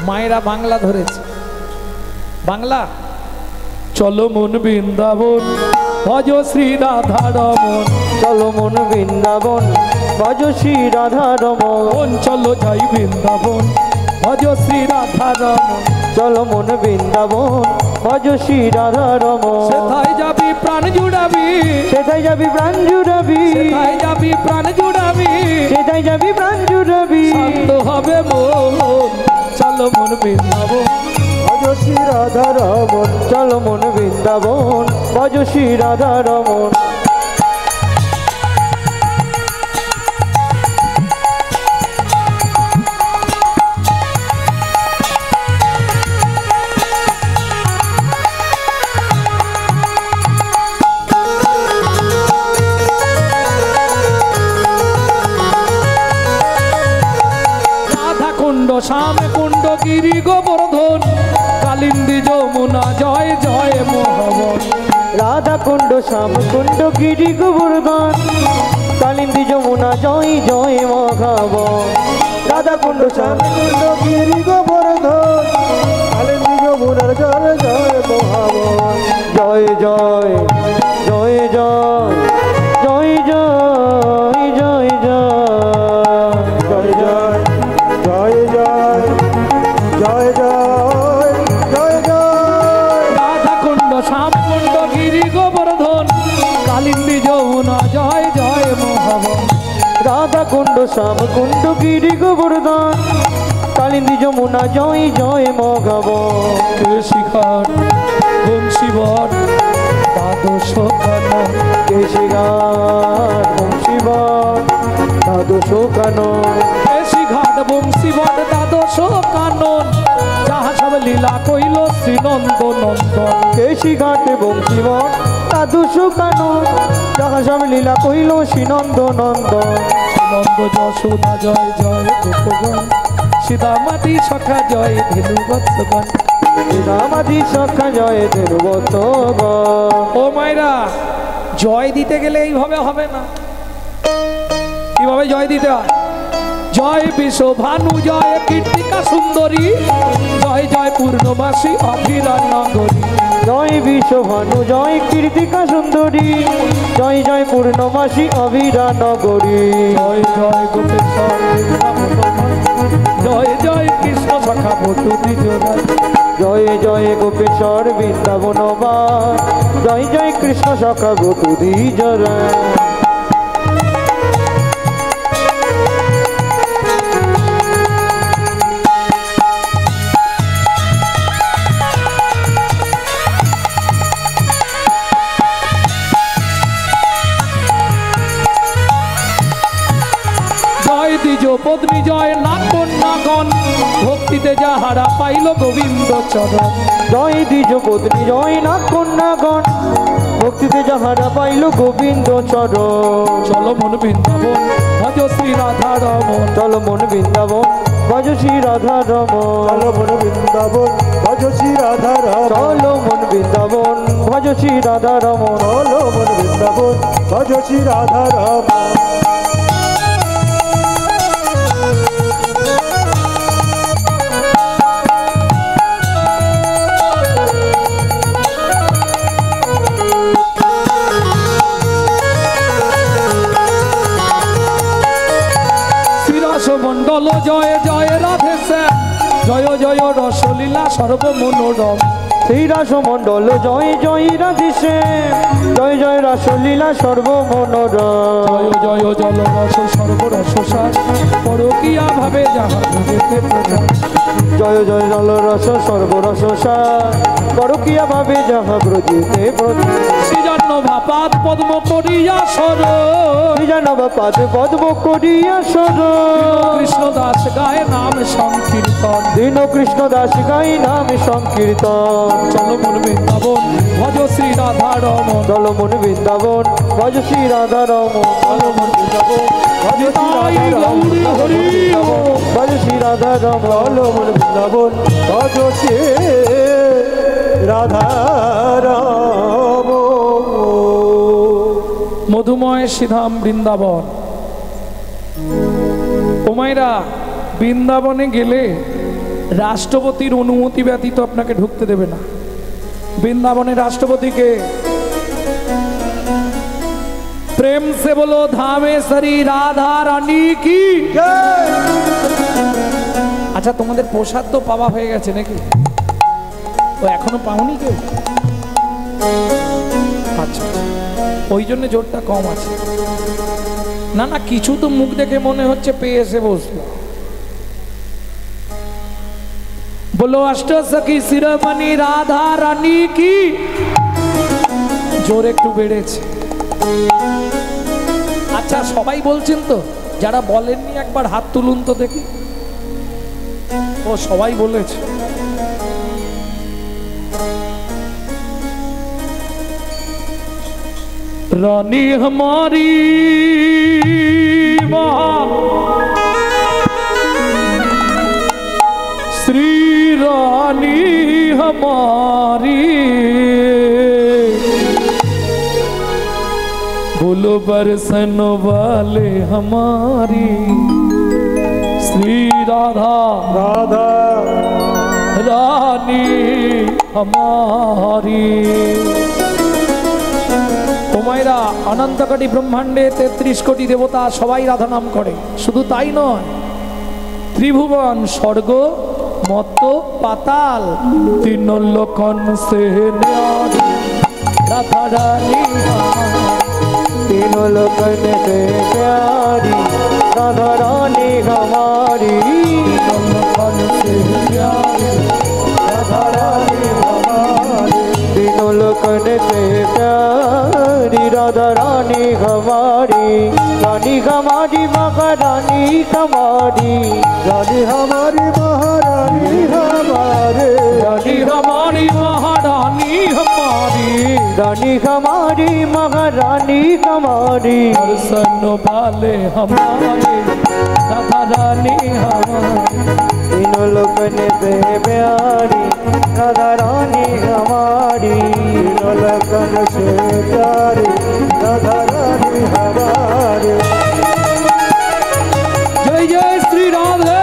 মায়েরা বাংলা ধরেছে। বাংলা। চলো মন বৃন্দাবন ভজ শ্রী রাধা রমন, চলো মন বৃন্দাবন ভজ শ্রী রাধা রমন, চলো যাই বৃন্দাবন ভজ শ্রী রাধা রমন, চলো মন বৃন্দাবন ভজ শ্রী রাধা রমন, সেথায় যাবি প্রাণ জুড়াবি, সেথায় যাবি প্রাণ জুড়াবি, সেথায় যাবি প্রাণ জুড়াবি, সেথায় যাবি প্রাণ জুড়াবি, শান্ত হবে মন। চলো মন বৃন্দাবন ভজ শ্রী রাধা রমন, চলো মন বৃন্দাবন ভজ শ্রী রাধা রমন। শ্যাম কুণ্ড গিরি গোবর্ধন কালিন্দী যমুনা জয় জয় মোহন। রাধা কুণ্ড শ্যাম কুণ্ড গিরি গোবর্ধন কালিন্দী যমুনা জয় জয় মহাবন। রাধা কুণ্ড শ্যাম কুণ্ড গিরি গোবর্ধন কালিন্দী যমুনার জয় জয় মহাবন। জয় জয় জয় জয় জয় জয় জয় জয় জয় জয় জয় জয় জয় জয় জয়। রাধা কুণ্ড শ্যাম কুণ্ড গিরি গোবর্ধন কালিন্দী যমুনা জয় জয় মোহন। রাধা কুণ্ড শ্যাম কুণ্ড গিরি গোবর্ধন কালিন্দী যমুনা জয় জয় মহাবন। শিখর বংশীবর দ্বাদশ কানন কেশিঘাট বংশীবর দ্বাদশ কানন। কেশিঘাট বংশীবর দ্বাদশ কানন যাহা সব লীলা কইল শ্রীনন্দ নন্দন। কেশিঘাট বংশীবর দ্বাদশ কানন যাহা সব লীলা কইল শ্রীনন্দ নন্দন। নন্দ যশোদা জয় জয় গোপগণ সীতামাতি সখা জয় ধেনুবৎসগণ। সীতামাতি সখা জয় ধেনুবৎসগণ। ও মায়েরা, জয় দিতে গেলে এইভাবে হবে না, কিভাবে জয় দিতে হয়? জয় বিশ্ব ভানু জয় কীর্তিকা সুন্দরী জয় জয় পূর্ণবাসী অভিরান নগরী। জয় বিশ্বভানু জয় কীর্তিকা সুন্দরী জয় জয় পূর্ণমাসী অভিরা নগরী। জয় জয় গোপেশ্বর জয় জয় কৃষ্ণ সখা বটু দ্বিজরাজ। জয় জয় গোপেশ্বর বৃন্দাবন জয় জয় কৃষ্ণ সখা বটু দ্বিজরাজ। দ্বিজ পত্নী জয় নাগণ ভক্তিতে যাহারা পাইল গোবিন্দ চরণ। জয় দ্বিজ পত্নী জয় নাগণ ভক্তিতে যাহারা পাইল গোবিন্দ চরণ। চলো মন বৃন্দাবন ভজ শ্রী রাধা রমন। চলো মন বৃন্দাবন ভজ শ্রী রাধা রমন। চলো মন বৃন্দাবন ভজ শ্রী রাধা রমন। চলো মন বৃন্দাবন ভজ শ্রী রাধা রমন। চলো মন বৃন্দাবন ভজ শ্রী রাধা রমন। মন্ডল জয় জয় রাধে শ্যাম জয় জয় রসলীলা সর্বমনোরম। শ্রীরাস মন্ডল জয় জয় রাধে শ্যাম জয় জয় রাসলীলা সর্বমনোরম। জয় জয় জল রস সর্বরসার পরকিয়া ভাবে যাহা ভুজেতে প্রচার। জয় জয় জল রস সর্বরস সার পরকিয়া ভাবে যাহা ব্রজিতে প্রচার। সৃজন্য ভাপাত পদ্ম করিয়া সর জানব পাদ পদ্ম করিয়া সর। কৃষ্ণ দাস গায়ে নাম সংকীর্তন। দীন কৃষ্ণ দাস গাই নাম সংকীর্তন। চলো মন বৃন্দাবন ভজ শ্রী রাধা রমন। চলো মন বৃন্দাবন ভজ শ্রী রাধা রমন। চলো মন বৃন্দাবন ভজ শ্রী গৌরী হরি ভজ শ্রী রাধা রমন। চলো মন বৃন্দাবন ভজ শ্রী রাধা রমন। মধুময় শ্রীধাম বৃন্দাবন। ওমাইরা, বৃন্দাবনে গেলে রাষ্ট্রপতির অনুমতি ব্যতীত আপনাকে ঢুকতে দেবে না। বৃন্দাবনের রাষ্ট্রপতিকে প্রেম সে বলো ধামেশ্বরী রাধা রানী কি। আচ্ছা, তোমাদের প্রসাদ তো পাওয়া হয়ে গেছে নাকি? ও এখনো পাওনি কেউ? আচ্ছা, ওই জন্য জোরটা কম আছে। না না, কিছু তো মুখ দেখে মনে হচ্ছে পেয়ে এসে বসলো। बोलो अष्ट सखी शिरोमणि राधा रानी की জোর একটু বেড়েছে। আচ্ছা সবাই বলছেন তো, যারা বলেননি একবার হাত তুলুন তো দেখি। ও সবাই বলেছে। रानी हमारी श्री रानी हमारी बोलो बरसन वाले हमारी श्री राधा राधा रानी हमारी। ওমাইরা অনন্ত কোটি ব্রহ্মাণ্ডে ৩৩ কোটি দেবতা সবাই রাধা নাম করে। শুধু তাই নয়, ত্রিভুবন স্বর্গ মত্ত পাতাল তিন লোকন সে রাধা রানী तीनों लोकन से प्यारी राधा रानी हमारी। तीनों लोकन से प्यारी राधा रानी हमारी तीनों लोकन से प्यारी राधा रानी हमारी। रानी हमारी महारानी हमारी रानी हमारी महारानी हमारे रानी हमारी महारानी हमारी रानी हमारी महारानी हमारी। दर्शन वाले हमारे राधा रानी हमारी। तीनों लोकन से प्यारी राधा रानी हमारी। तीनों लोकन से प्यारी राधा रानी हमारे। जय जय श्री राधे।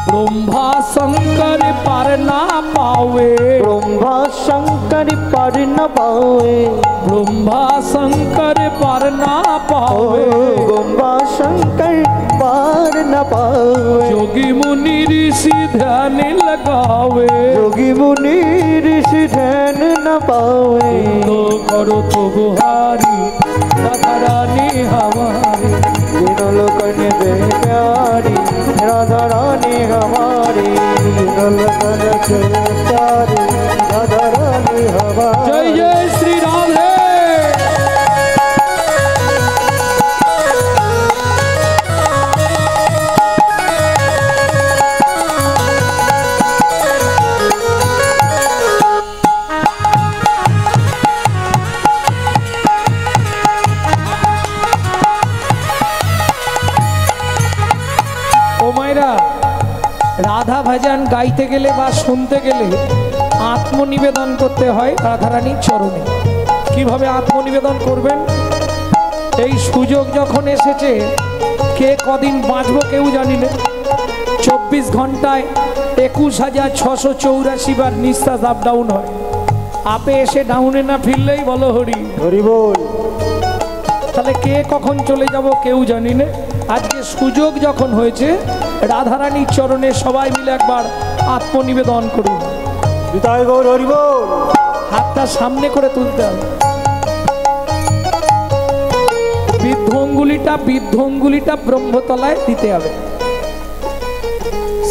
ब्रह्मा शंकर पार ना पावे ब्रह्मा शंकर पर न पावे ब्रह्मा शंकर पार ना पावे ब्रह्मा शंकर पार न पावे। जोगी मुनि ऋषि ध्यान लगावे योगी मुनि ऋषि ध्यान न पावे। तो करो तो बुहारी राधा रानी हमारी। तीनों लोकन से प्यारी राधा रानी हमारी। तीनों लोकन से प्यारी राधा रानी हमारे। जय जय श्री राधे। রাধা ভজন গাইতে গেলে বা শুনতে গেলে আত্মনিবেদন করতে হয় রাধারানীর চরণে। কিভাবে আত্মনিবেদন করবেন? এই সুযোগ যখন এসেছে, কে কদিন বাঁচবো কেউ জানি না। 24 ঘন্টায় 21,684 বার নিঃশ্বাস আপ ডাউন হয়। আপে এসে ডাউনে না ফিরলেই বলো হরি হরি বল। তাহলে কে কখন চলে যাব কেউ জানি না। আজকে সুযোগ যখন হয়েছে, রাধারানীর চরণে সবাই মিলে একবার আত্মনিবেদন করুন। বিদায় গৌর হরি বল। হাতটা সামনে করে তুলতে হবে। বৃদ্ধ অঙ্গুলিটা ব্রহ্মতলায় দিতে হবে।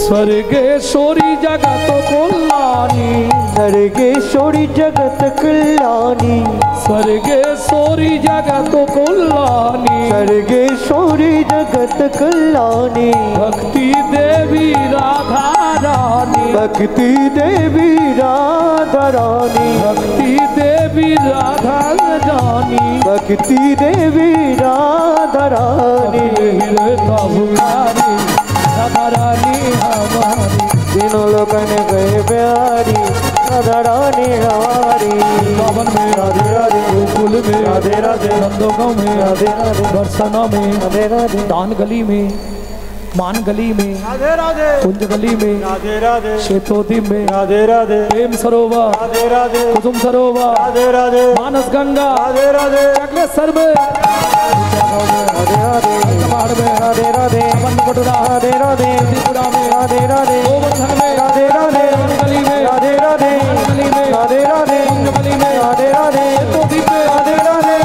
स्वर्गेश्वरी जगत कल्याणी स्वर्गेश्वरी जगत कल्याणी स्वर्गेश्वरी जगत कल्याणी स्वर्गेश्वरी जगत कल्याणी भक्ति देवी राधा रानी भक्ति देवी राधा रानी भक्ति देवी राधा रानी भक्ति देवी राधा रानी राधा रानी हमारी तीनों लोगन गए प्यारी राधा रानी हमारी। पावन में राधे राधे गोकुल में राधे राधे नंदोगांव में राधे राधे बरसाना में राधे राधे दान गली में मान गली में राधे राधे कुंज गली में राधे राधे शेतोदी में राधे राधे प्रेम सरोवर राधे राधे कुसुम सरोवर राधे राधे मानस गंगा राधे राधे अगले सर में राधे राधे पहाड़ में राधे राधे सावन कटोरा राधे राधे त्रिपुरा में राधे राधे गोवर्धन में राधे राधे गली में राधे राधे गली में राधे राधे गली में राधे राधे तो दीप में राधे राधे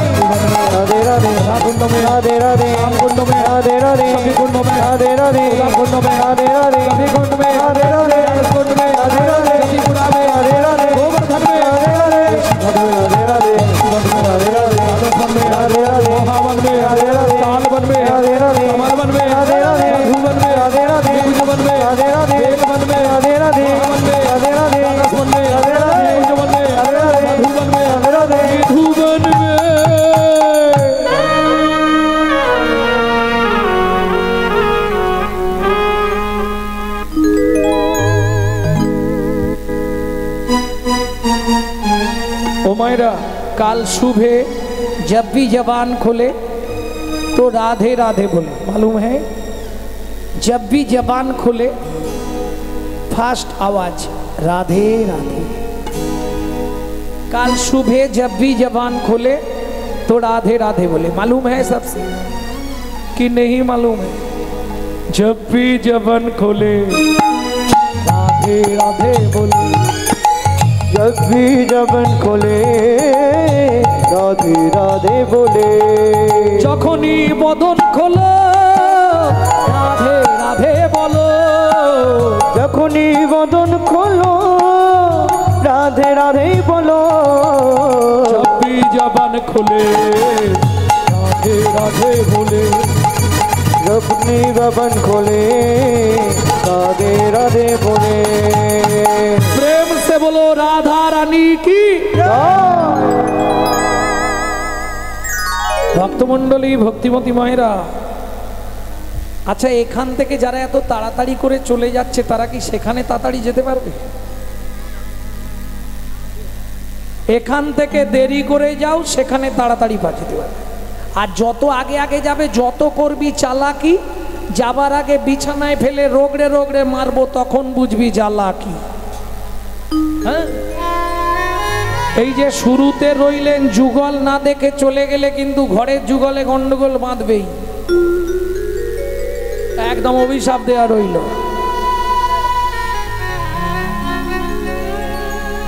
राधे राधे कुंड में राधे राधे कुंड में राधे राधे सभी कुंड में राधे राधे कुंड में राधे राधे सभी कुंड में राधे राधे कुंड में राधे राधे त्रिपुरा में राधे राधे गोवर्धन में राधे राधे राधे राधे राधे राधे राजस्थान में राधे राधे मोहावन में राधे राधे तालवन में राधे राधे कमलवन में राधे राधे मधुवन में राधे राधे निकुंजवन में राधे राधे वेगवन में राधे राधे मोहावन में राधे राधे राजस्थान में राधे राधे निकुंजवन में राधे राधे मधुवन में राधे राधे मधुवन में ओ मायरा काल सुबह जब भी जबान खोले तो राधे राधे बोले, मालूम है? जब भी जबान खोले फास्ट आवाज राधे राधे। काल सुबह जब भी जबान खोले तो राधे राधे बोले, मालूम है सबसे कि नहीं मालूम है? जब भी जबान खोले राधे राधे बोले, जब भी जबन खोले राधे राधे बोले, যখনই বদন খোলো রাধে রাধে বলো, যখনই বদন খোলো রাধে রাধে বলো, जब भी जबान खोले राधे राधे बोले, যখনই বদন খোলে রাধে রাধে বলে। प्रेम से बोलो राधा रानी की। ভক্তমণ্ডলী ভক্তিমতী মায়েরা, আচ্ছা এখান থেকে যারা এত তাড়াতাড়ি করে চলে যাচ্ছে তারা কি সেখানে তাড়াতাড়ি যেতে পারবে? এখান থেকে দেরি করে যাও সেখানে তাড়াতাড়ি যেতে পারবে। আর যত আগে আগে যাবে যত করবি চালাকি, যাবার আগে বিছানায় ফেলে রোগড়ে রোগড়ে মারবো তখন বুঝবি জ্বালাকি। হ্যাঁ, এই যে শুরুতে রইলেন যুগল না দেখে চলে গেলে কিন্তু ঘরের যুগলে গন্ডগোল বাঁধবেই, একদম অভিশাপ দেয়া রইল।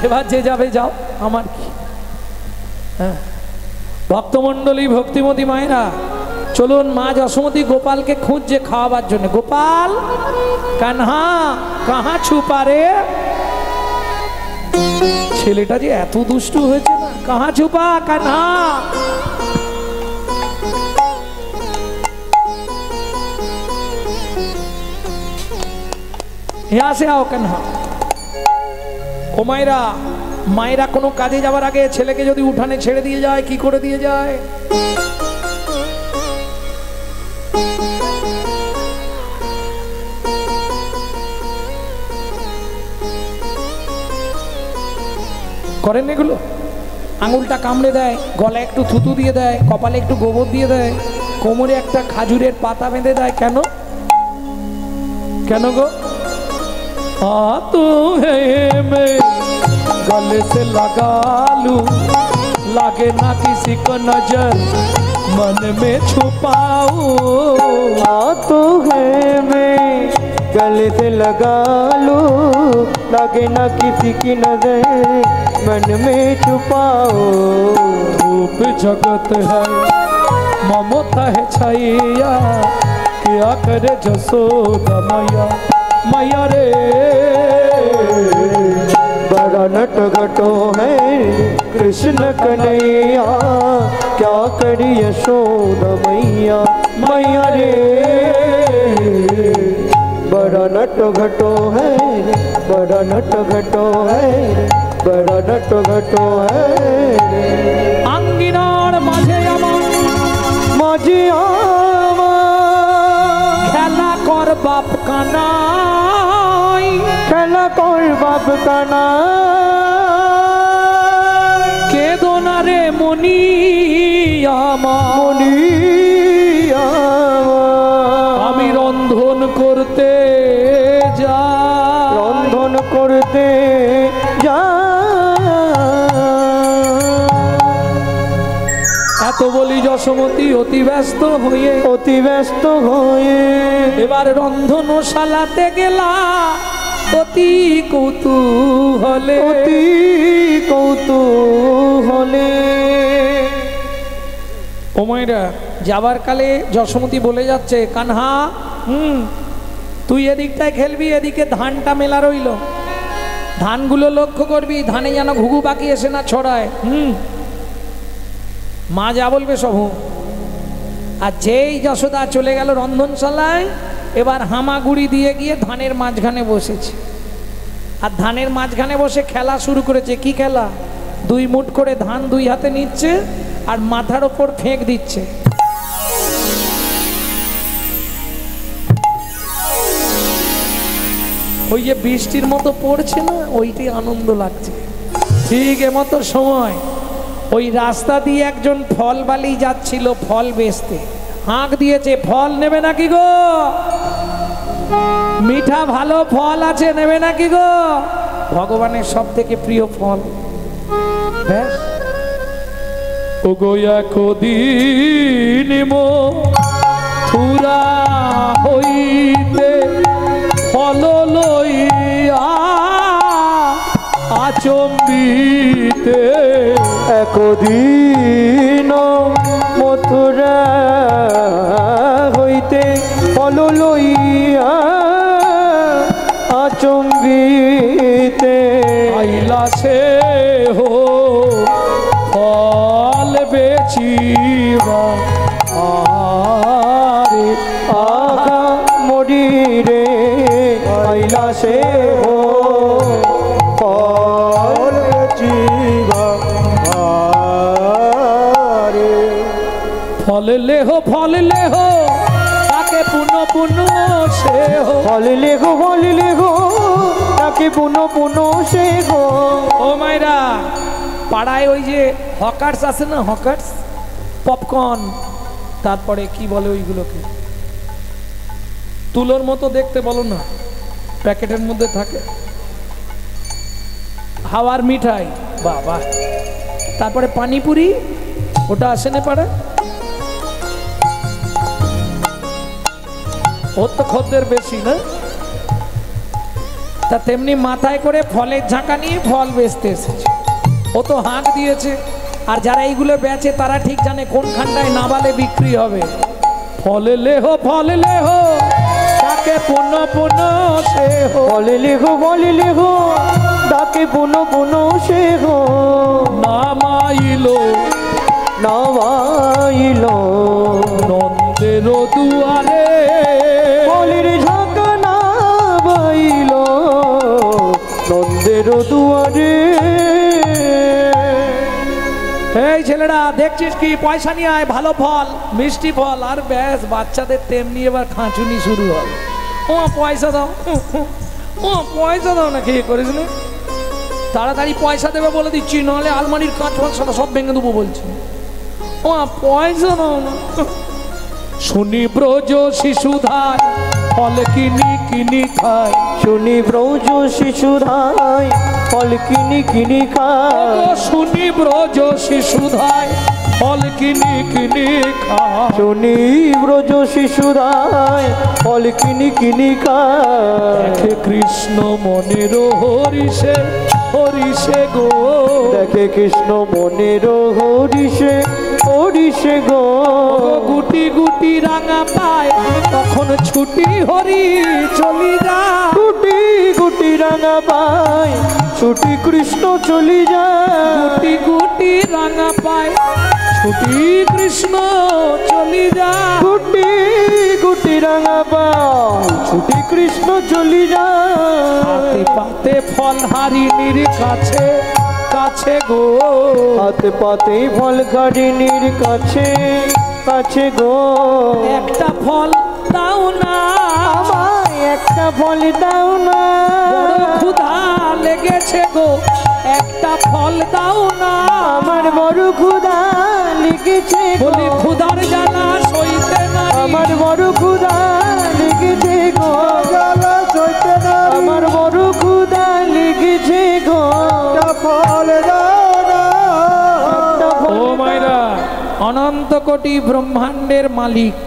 এবার যে যাবে যাও, আমার কি। হ্যাঁ, ভক্তমণ্ডলী ভক্তিমতী মায়েরা, চলুন মা যশোমতী গোপালকে খুঁজছে খাওয়াবার জন্য। গোপাল কানহা কাহা ছুপা রে, ছেলেটা যে এত দুষ্টু হয়েছে না, কাহা ছুপা কানহা। यहाँ से आओ কানহা। ও মায়েরা, মায়েরা কোনো কাজে যাওয়ার আগে ছেলেকে যদি উঠানে ছেড়ে দিয়ে যায় কি করে দিয়ে যায়? করেন এগুলো? আঙুলটা কামড়ে দেয়, গলায় একটু থুতু দিয়ে দেয়, কপালে একটু গোবর দিয়ে দেয়, কোমরে একটা খাজুরের পাতা বেঁধে দেয়। কেন কেন গো? तू है मैं गले से लगा लूं, लागे ना किसी को नजर मन में छुपाऊं। तो है मैं गले से लगा लूं, लागे ना किसी की नजर मन में छुपाओ। रूप जगत है ममता है छैया, क्या करे जसोदा मैया मैया रे। बड़ा नट घटो है कृष्ण कन्हैया, क्या करी यशोदा मैया मैया रे। बड़ा नट घटो है, बड़ा नट घटो है, बड़ा नट घटो है। আঙ্গিনার মাঝে আমার মাঝে আমার খেলা কর বাপ কানাই, খেলা কর বাপ কানাই। কেদো না রে মনি আমার, মনি আমার। আমি রন্ধন করতে যা, রন্ধন করতে যা। এত তো বলি যশোমতী অতি ব্যস্ত হয়ে অতি ব্যস্ত হয়ে এবার রন্ধনশালাতে গেলা অতি কৌতূহলে অতি কৌতূহলে। ও মায়েরা, যাবার কালে যশোমতী বলে যাচ্ছে, কানহা তুই এদিকটায় খেলবি, এদিকে ধানটা মেলা রইল, ধানগুলো লক্ষ্য করবি, ধানে যেন ঘুঘু পাখি এসে না ছড়ায়। মা যা বলবে সব। আর যেই যশোদা চলে গেল রন্ধনশালায়, এবার হামাগুড়ি দিয়ে গিয়ে ধানের মাঝখানে বসেছে। আর ধানের মাঝখানে বসে খেলা শুরু করেছে। কি খেলা? 2 মুঠ করে ধান 2 হাতে নিচ্ছে আর মাথার ওপর ফেঁক দিচ্ছে। ওই যে বৃষ্টির মতো পড়ছে না, ওইটাই আনন্দ লাগছে। ঠিক এমতো সময় ওই রাস্তা দিয়ে একজন ফল বালি যাচ্ছিল ফল বেচতে, হাঁক দিয়েছে, ফল নেবে নাকি গো? মিঠা ভালো ফল আছে, নেবে নাকি গো? ভগবানের সব থেকে প্রিয় ফল। ব্যাস, ও গোয়া কদিন মথুরা হইতে ফল লইয়া আচম্বিতে একদিন মথুরা হইতে ফল লইয়া আচম্বিতে আইলা সে হো ফল বেচিবা আরে আহা মরি রে আইলা সে হো ফল বেচিবা আরে। ফল লেহো তাকে পুন পুন সে হো। ফল লেগো তাকে পুন পুন সে হো। ও মাইরা, পাড়ায় ওই যে হকার্স আছে না, হকার্স, পপকর্ন, তারপরে কি বলে ওইগুলোকে, তুলোর মতো দেখতে, বলো না, প্যাকেটের মধ্যে থাকে, হাওয়ার মিঠাই, বাবা, তারপরে পানিপুরি, ওটা আসে না পাড়া, ওর তো খদ্দের বেশি না, তা তেমনি মাথায় করে ফলের ঝাঁকা নিয়ে ফল বেচতে এসেছে। ও তো হাঁক দিয়েছে, আর যারা এইগুলো বেচে তারা ঠিক জানে কোনখানটায় নাবালে বিক্রি হবে। ফল লেহো তাকে পুন পুন সে হো। ফল লেগো তাকে পুন পুন সে হো। নামাইলো নন্দের দুয়ারে ফলের ঝাঁকা নামাইল নন্দের দুয়ারে। এই ছেলেরা, দেখছিস কি, পয়সা নিয়ে আয়, ভালো ফল, মিষ্টি ফল। আর ব্যাস, বাচ্চাদের তেমনি এবার খাঁচুনি শুরু হবে। ও পয়সা দাও, ও পয়সা দাও না, খেয়ে করিস না, তাড়াতাড়ি পয়সা দেবে বলে দিচ্ছি, নাহলে আলমারির কাঁচ ফাঁচ সব ভেঙে দেবো বলছি। ও পয়সা দাও না। শুনি ব্রজ শিশুধায় ফল কিনি খায়। শুনি ব্রজ শিশুধায় ফল কিনি খায়। শুনি ব্রজ শিশুধায় ফল কিনি খায়। শুনি ব্রজ শিশুধায় ফল কিনি খায়। দেখে কৃষ্ণ মনের হরিষে গো। দেখে কৃষ্ণ মনের হরিষে গো। গুটি গুটি রাঙা পায় তখন ছুটি হরি চলি যায়। গুটি রাঙা পায় ছুটি কৃষ্ণ চলি যায়। গুটি গুটি রাঙা পায় ছুটি কৃষ্ণ চলি যায়। গুটি রাঙা পায় ছুটি কৃষ্ণ চলি যায়। হাতে পাতে ফল হারিণীর কাছে গো। হাতে পাতে ফল হারিণীর কাছে গো। একটা ফল দাও না আমায়, একটা ফল দাও না। বড় ক্ষুধা লেগেছে গো, একটা ফল দাও না। আমার বড় ক্ষুধা লেগেছে গো। বলি ক্ষুধার জ্বালা সইতে না। আমার বড় ক্ষুধা লেগেছে গো। জ্বালা সইতে না। আমার বড় ক্ষুধা লেগেছে গো। একটা ফল দাও না। ও মাইরা, আনন্দ অনন্ত কোটি ব্রহ্মাণ্ডের মালিক,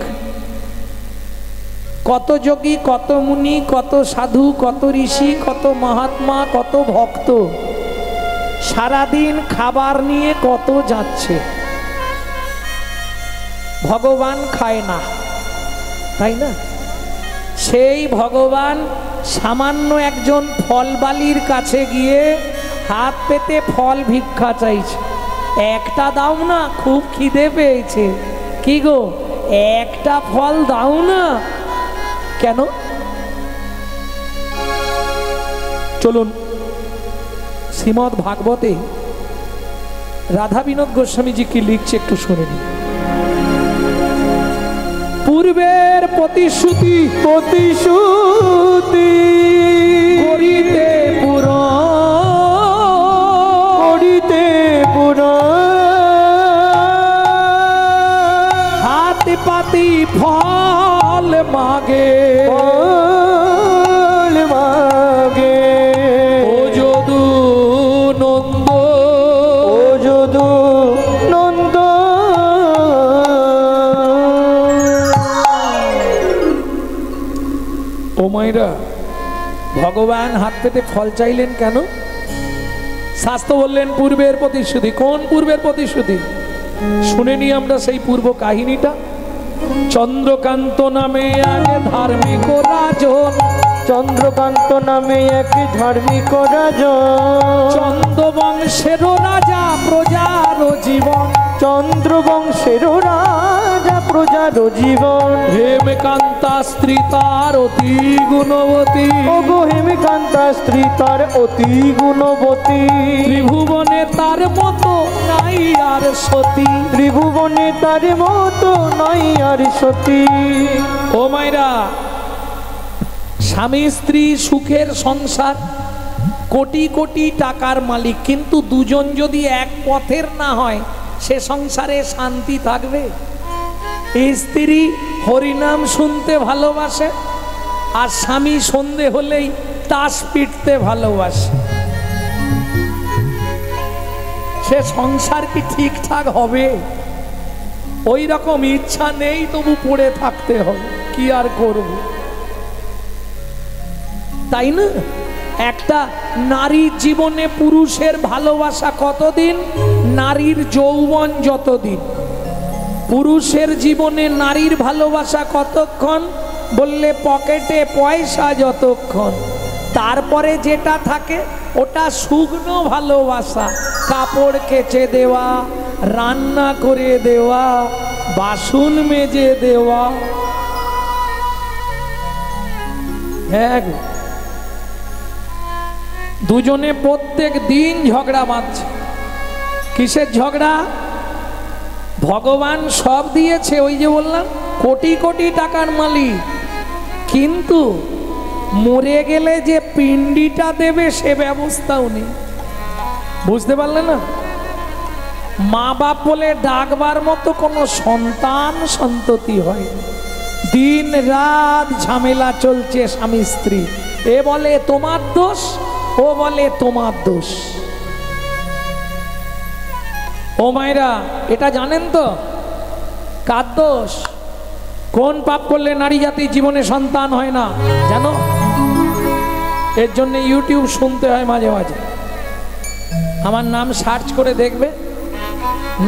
কত যোগী, কত মুনি, কত সাধু, কত ঋষি, কত মহাত্মা, কত ভক্ত সারাদিন খাবার নিয়ে কত যাচ্ছে। ভগবান খায় না, তাই না? সেই ভগবান সামান্য একজন ফলবালির কাছে গিয়ে হাত পেতে ফল ভিক্ষা চাইছে। একটা দাও না, খুব খিদে পেয়েছে। কি গো, একটা ফল দাও না। কেন? চলুন শ্রীমদ্ ভাগবতে রাধা বিনোদ গোস্বামীজি কি লিখছে একটু শুনে নিন। পূর্বের প্রতিশ্রুতি প্রতিশ্রুতি করিতে করিতে হাতে পাতি ফল মাগে ফল মাগে ও যদু নন্দ, ও যদু নন্দ। ও মায়েরা, ভগবান হাত পেতে ফল চাইলেন কেন? শাস্ত্র বললেন পূর্বের প্রতিশ্রুতি। কোন পূর্বের প্রতিশ্রুতি? শুনে নি আমরা সেই পূর্ব কাহিনীটা। চন্দ্রকান্ত নামে আগে ধার্মিক রাজন, চন্দ্রকান্ত নামে এক ধার্মিক রাজন, চন্দ্রবংশের রাজা প্রজার জীবন, চন্দ্রবংশের রাজা প্রজার জীবন। হেমকান্তা স্ত্রী তার অতি গুণবতী, ওগো হেমকান্তা স্ত্রী তার অতি গুণবতী। ত্রিভুবনে তার মতো নাই আর সতী, ত্রিভুবনে তার মতো নাই আর সতী। ও মায়েরা, স্বামী স্ত্রী সুখের সংসার, কোটি কোটি টাকার মালিক, কিন্তু দুজন যদি এক পথের না হয় সে সংসারে শান্তি থাকবে? স্ত্রী হরিনাম শুনতে ভালোবাসে আর স্বামী সন্ধে হলেই তাস পিটতে ভালোবাসে, সে সংসার কি ঠিকঠাক হবে? ওই রকম ইচ্ছা নেই, তবু পড়ে থাকতে হবে, কি আর করব, তাই না? একটা নারীর জীবনে পুরুষের ভালোবাসা কতদিন? নারীর যৌবন যতদিন। পুরুষের জীবনে নারীর ভালোবাসা কতক্ষণ? বললে পকেটে পয়সা যতক্ষণ। তারপরে যেটা থাকে ওটা শুকনো ভালোবাসা, কাপড় কেচে দেওয়া, রান্না করে দেওয়া, বাসন মেজে দেওয়া। হ্যাঁ, দুজনে প্রত্যেক দিন ঝগড়া বাঁধছে। কিসের ঝগড়া? ভগবান সব দিয়েছে, ওই যে বললাম কোটি কোটি টাকার মালিক, কিন্তু মরে গেলে যে পিণ্ডিটা দেবে সে ব্যবস্থাও নেই। বুঝতে পারলে না? মা বাপ বলে ডাকবার মতো কোনো সন্তান সন্ততি হয়, দিন রাত ঝামেলা চলছে স্বামী স্ত্রী। এ বলে তোমার দোষ, ও বলে তোমার দোষ। ও মায়েরা, এটা জানেন তো কার দোষ? কোন পাপ করলে নারী জাতির জীবনে সন্তান হয় না জানো? এর জন্য ইউটিউব শুনতে হয় মাঝে মাঝে। আমার নাম সার্চ করে দেখবে,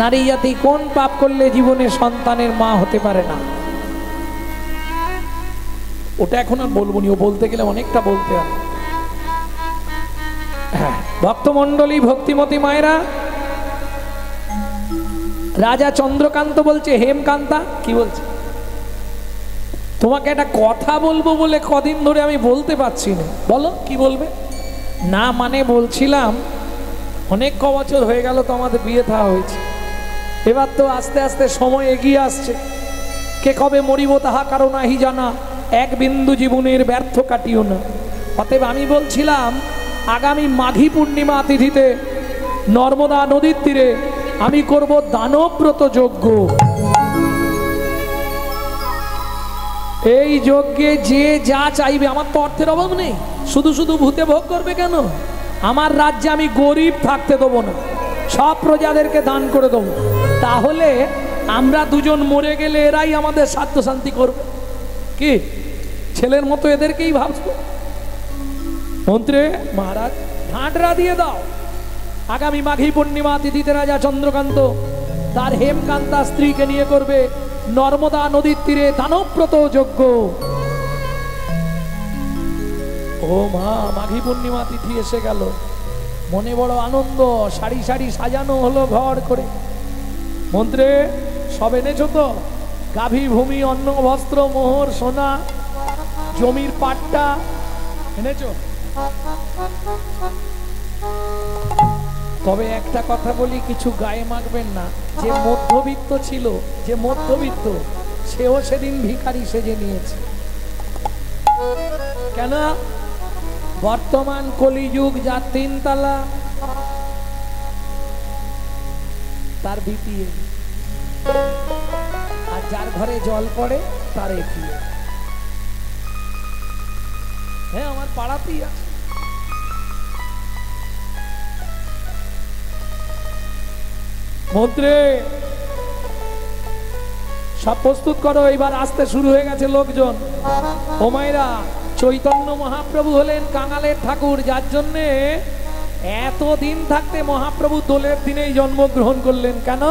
নারী জাতি কোন পাপ করলে জীবনে সন্তানের মা হতে পারে না। ওটা এখন আর বলবো নি, ও বলতে গেলে অনেকটা বলতে হবে। হ্যাঁ, ভক্তমণ্ডলী, ভক্তিমতী মায়েরা, রাজা চন্দ্রকান্ত বলছে হেমকান্তা, কি বলছে? তোমাকে একটা কথা বলবো বলে কদিন ধরে আমি বলতে পারছি না, বলো কি বলবে? না মানে বলছিলাম অনেক বছর হয়ে গেল তো আমাদের বিয়ে থা হয়েছে, এবার তো আস্তে আস্তে সময় এগিয়ে আসছে, কে কবে মরিব তাহা কারো নাহি জানা, এক বিন্দু জীবনের ব্যর্থ কাটিও না। অতএব আমি বলছিলাম আগামী মাঘী পূর্ণিমা তিথিতে নর্মদা নদীর তীরে আমি করব দানব্রত যজ্ঞ। এই যজ্ঞে যে যা চাইবে, আমার তো অর্থের অভাব নেই, শুধু শুধু ভূতে ভোগ করবে কেন? আমার রাজ্যে আমি গরিব থাকতে দেবো না, সব প্রজাদেরকে দান করে দেবো। তাহলে আমরা দুজন মরে গেলে এরাই আমাদের সাধ্য শান্তি করবে, কি ছেলের মতো এদেরকেই ভাবছো? মন্ত্রে মহারাজ ঢাঁটরা দিয়ে দাও, আগামী মাঘী পূর্ণিমা তিথিতে রাজা চন্দ্রকান্ত তার হেমকান্তা স্ত্রীকে নিয়ে করবে নর্মদা নদীর তীরে দানব্রত যজ্ঞ। ও মা, মাঘী পূর্ণিমা তিথি এসে গেল, মনে বড় আনন্দ, সারি সারি সাজানো হলো ঘর করে। মন্ত্রে সব এনেছো তো? গাভী, ভূমি, অন্ন, বস্ত্র, মোহর, সোনা, জমির পাট্টা এনেছো? তবে একটা কথা বলি, কিছু গায়ে মাখবেন না। যে মধ্যবিত্ত ছিল, যে মধ্যবিত্ত, সেও সেদিন ভিখারি সেজে নিয়েছে। কেন? বর্তমান কলিযুগ যার তিনতলা তার বিপিএল, আর যার ঘরে জল পড়ে তার এটিএম। হ্যাঁ, আমার পাড়াতেই আছে। মন্ত্রে সব প্রস্তুত করো, এবার আসতে শুরু হয়ে গেছে লোকজন। ও মায়েরা, চৈতন্য মহাপ্রভু হলেন কাঙালের ঠাকুর, যার জন্যে এতদিন থাকতে মহাপ্রভু দোলের দিনেই জন্মগ্রহণ করলেন। কেন?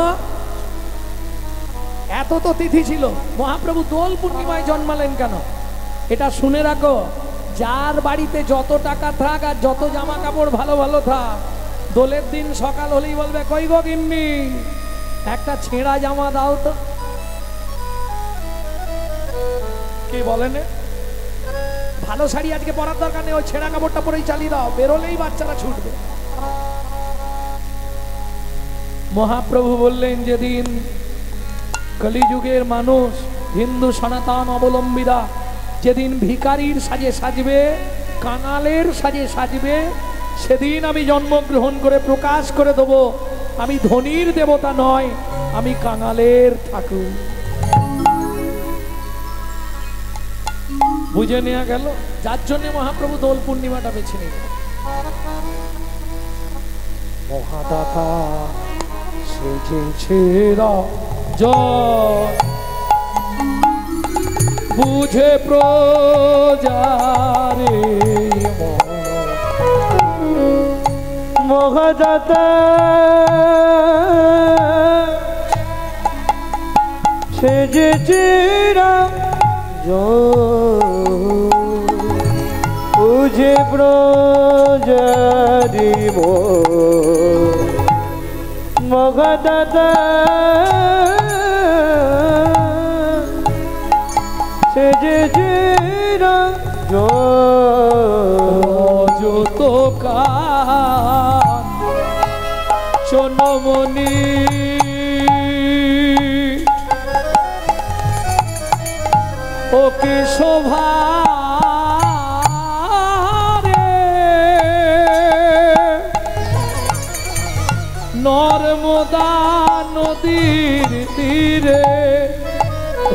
এত তো তিথি ছিল, মহাপ্রভু দোল পূর্ণিমায় জন্মালেন কেন? এটা শুনে রাখো, যার বাড়িতে যত টাকা থাক আর যত জামা কাপড় ভালো ভালো থাক, দোলের দিন সকাল হলেই বলবে, কই গো গিন্নি, একটা ছেঁড়া জামা দাও তো। কি বলেন? ভালো শাড়ি আজকে পরার দরকার নেই, ওই ছেঁড়া কাপড়টা পরেই চালিয়ে দাও, বেরোলেই বাচ্চারা ছুটবে। মহাপ্রভু বললেন, যেদিন কলিযুগের মানুষ, হিন্দু সনাতন অবলম্বীরা যেদিন ভিখারির সাজে সাজবে, কাঙালের সাজে সাজবে, সেদিন আমি জন্মগ্রহণ করে প্রকাশ করে দেব, আমি ধনীর দেবতা নয়, আমি কাঙালের ঠাকুর। বুঝে নেওয়া গেল? যার জন্য মহাপ্রভু দোল পূর্ণিমাটা বেছে নিলেন। মহাদাতা সেজেছে রাজা, বুঝে প্রজারে মহাদাতা সেজেছে রাজা, বুঝে প্রজারি মহাদাতা সেজেছে রাজা, যত কান চনমণি ওকে শোভা রে, নর্মদা নদীর তীরে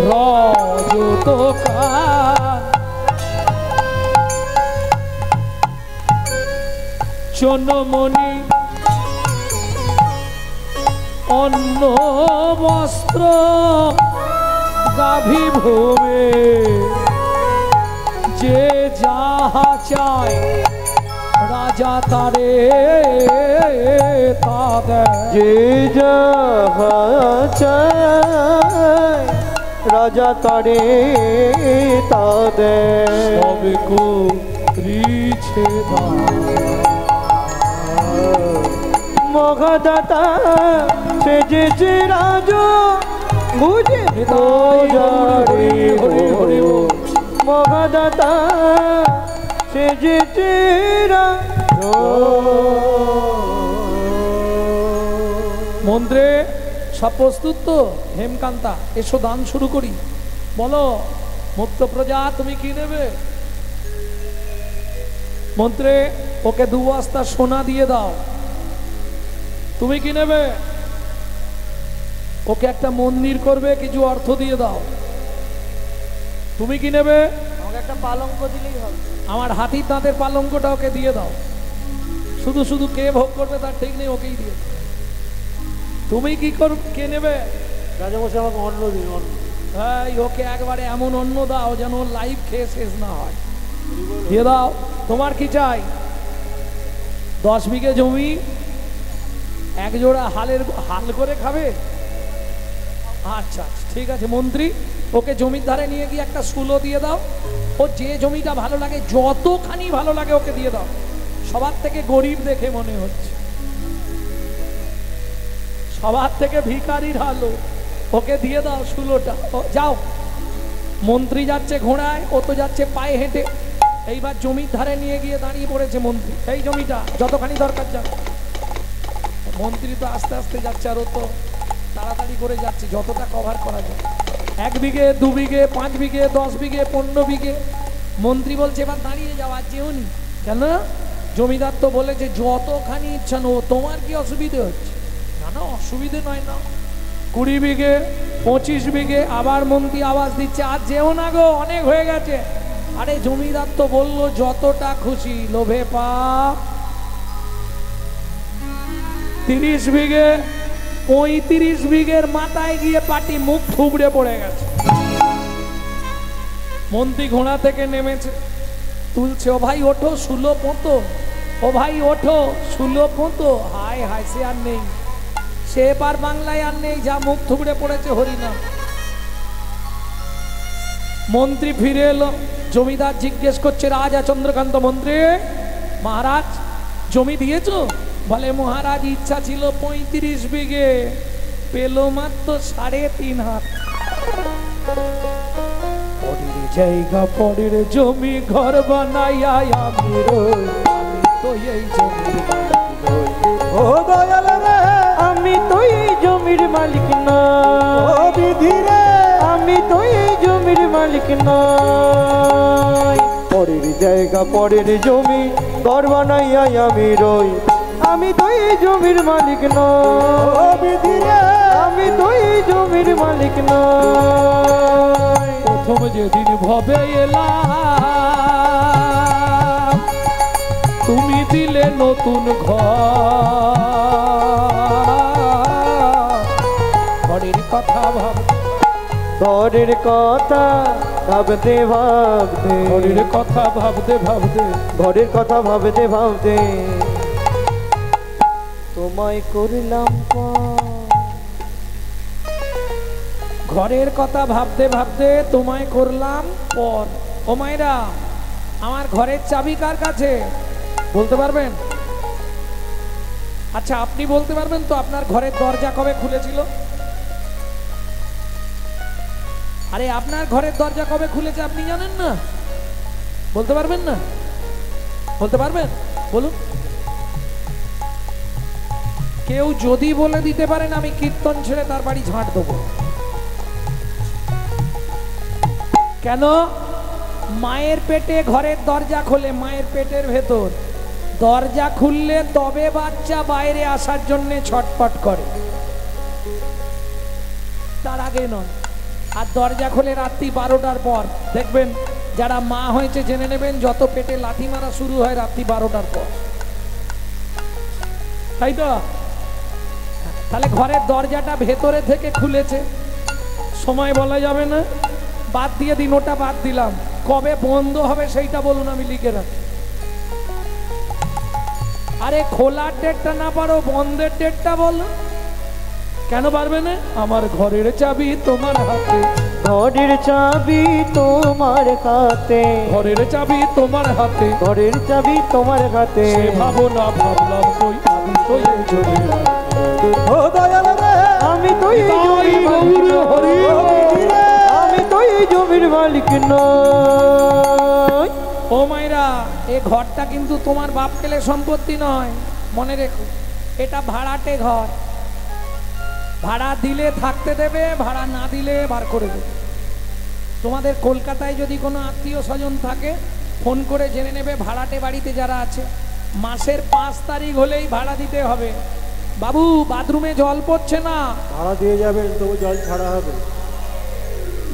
রজত কান চনমণি অন্ন বস্ত্র গাভী ভূমে, যে যাহা চায় রাজা তারে তা দেয়, যে যাহা চায় রাজা তারে তা দেয়, সব করিছে মহাদাতা সেজেছে রাজা, বুঝে প্রজারে মহাদাতা সেজেছে রাজা। মন্ত্রে সব প্রস্তুত তো? হেমকান্তা, এসো দান শুরু করি। বলো মুক্ত প্রজা, তুমি কি নেবে? মন্ত্রে ওকে 2 বস্তা সোনা দিয়ে দাও। তুমি কি নেবে? ওকে একটা মন্দির করবে, কিছু অর্থ দিয়ে দাও। তুমি কি নেবে? আমাকে একটা পালঙ্ক দিলেই হবে। আমার হাতির দাঁতের পালঙ্কটা ওকে দিয়ে দাও। শুধু শুধু কে ভোগ করবে তার ঠিক নেই, ওকেই দিয়ে। তুমি কি কে নেবে? রাজামশাই আমাকে অন্ন দিন, অন্ন। এই ওকে একবারে এমন অন্ন দাও যেন লাইভ খেয়ে শেষ না হয়। দিয়ে দাও। তোমার কি চাই? 10 বিঘে জমি, এক জোড়া হাল করে খাবে? আচ্ছা আচ্ছা, ঠিক আছে মন্ত্রী, ওকে জমির ধারে নিয়ে গিয়ে একটা শুলো দিয়ে দাও। ও যে জমিটা ভালো লাগে, যতখানি ভালো লাগে ওকে দিয়ে দাও। সবার থেকে গরিব দেখে মনে হচ্ছে, সবার থেকে ভিখারি ঢালো, ওকে দিয়ে দাও শুলোটা। যাও। মন্ত্রী যাচ্ছে ঘোড়ায়, ও তো যাচ্ছে পায়ে হেঁটে। এইবার জমির ধারে নিয়ে গিয়ে দাঁড়িয়ে পড়েছে মন্ত্রী। এই জমিটা যতখানি দরকার যাও। মন্ত্রী তো আস্তে আস্তে যাচ্ছে, আর ও তো তাড়াতাড়ি করে যাচ্ছে যতটা কভার করা যায়। 1 বিঘে, 2 বিঘে, 5 বিঘে, 10 বিঘে, 15 বিঘে। মন্ত্রী বলছে এবার দাঁড়িয়ে যাও, আর যেও নি। কেন? জমিদার তো বলেছে যতখানি ইচ্ছা নো। তোমার কি অসুবিধে হচ্ছে? না না, অসুবিধে নয় না। 20 বিঘে, 25 বিঘে। আবার মন্ত্রী আওয়াজ দিচ্ছে আর যেও না গো, অনেক হয়ে গেছে। আরে জমিদার তো বললো যতটা খুশি, লোভে পাপ। 30 বিঘে, 35 বিঘের মাথায় গিয়ে পাটি মুখ থুবড়ে পড়ে গেছে। মন্ত্রী ঘোড়া থেকে নেমেছে, তুলছে। ও ভাই ওঠো, শুলো পোঁতো। ও ভাই ওঠো, শুলো পোঁতো। হায় হায়, সে আর নেই, সে এবার বাংলায় আর নেই, যা মুখ থুবড়ে পড়েছে হরিনাম। মন্ত্রী ফিরে এলো। জমিদার জিজ্ঞেস করছে, রাজা চন্দ্রকান্ত মন্ত্রী, মহারাজ জমি দিয়েছ? বলে মহারাজ ইচ্ছা ছিল 35 বিঘে, পেলো মাত্র 3.5 হাত। পরের জায়গা পরের জমি, ঘর বানাইয়া আমি রই, আমি তো এই জমির মালিক নই। ও দয়াল রে, আমি তো এই জমির মালিক নই। ও বিধি রে, আমি তো এই জমির মালিক নই। পরের জায়গা পরের জমি, ঘর বানাইয়া আমি রই, আমি তো এই জমির মালিক নই। ও বিধি রে, আমি তো এই জমির মালিক নই। প্রথম যেদিন ভবে এলাম, তুমি দিলে নতুন ঘরের কথা ভাব, ঘরের কথা ভাবতে ভাবতে, ঘরের কথা ভাবতে ভাবতে, ঘরের কথা ভাবতে ভাবতে তোমায় করলাম ঘরের কথা ভাবতে ভাবতে তোমায় করলাম পর। ও মায়েরা, আমার ঘরের চাবি কার কাছে বলতে পারবেন? আচ্ছা আপনি বলতে পারবেন তো আপনার ঘরের দরজা কবে খুলেছিল? আরে আপনার ঘরের দরজা কবে খুলেছে আপনি জানেন না? বলতে পারবেন না? বলতে পারবেন? বলুন। কেউ যদি বলে দিতে পারেন আমি কীর্তন ছেড়ে তার বাড়ি ঝাঁট দেবো। কেন? মায়ের পেটে ঘরের দরজা খোলে, মায়ের পেটের ভেতর দরজা খুললে তবে বাচ্চা বাইরে আসার জন্য ছটফট করে, তার আগে নয়। আর দরজা খোলে রাত্রি 12টার পর। দেখবেন যারা মা হয়েছে জেনে নেবেন, যত পেটে লাথি মারা শুরু হয় রাত্রি 12টার পর, তাই তো? তাহলে ঘরের দরজাটা ভেতরে থেকে খুলেছে, সময় বলা যাবে না, বাদ দিয়ে দিন, ওটা বাদ দিলাম। কবে বন্ধ হবে সেইটা বলুন, আমি লিখে রাখি। আরে খোলার ডেটটা না পারো, বন্ধের ডেটটা বলো। কেন পারবে না? আমার ঘরের চাবি তোমার হাতে, ঘরের চাবি তোমার হাতে, ঘরের চাবি তোমার হাতে, ঘরের চাবি তোমার হাতে। সে ভাবনা ভাবলাম কই, আমি তো এই জমির মালিক। ও দয়াল রে, আমি তো এই জমির মালিক নই। আমি তো এই জমির মালিক নই। ও মাইরা, এ ঘরটা কিন্তু তোমার বাপ পেলে সম্পত্তি নয়, মনে রেখো। এটা ভাড়াটে ঘর, ভাড়া দিলে থাকতে দেবে, ভাড়া না দিলে বার করে দেবে। তোমাদের কলকাতায় যদি কোনো আত্মীয় স্বজন থাকে, ফোন করে জেনে নেবে ভাড়াটে বাড়িতে যারা আছে, মাসের 5 তারিখ হলেই ভাড়া দিতে হবে। বাবু বাথরুমে জল পড়ছে না, ভাড়া দিয়ে যাবেন, তবু জল ছাড়া হবে।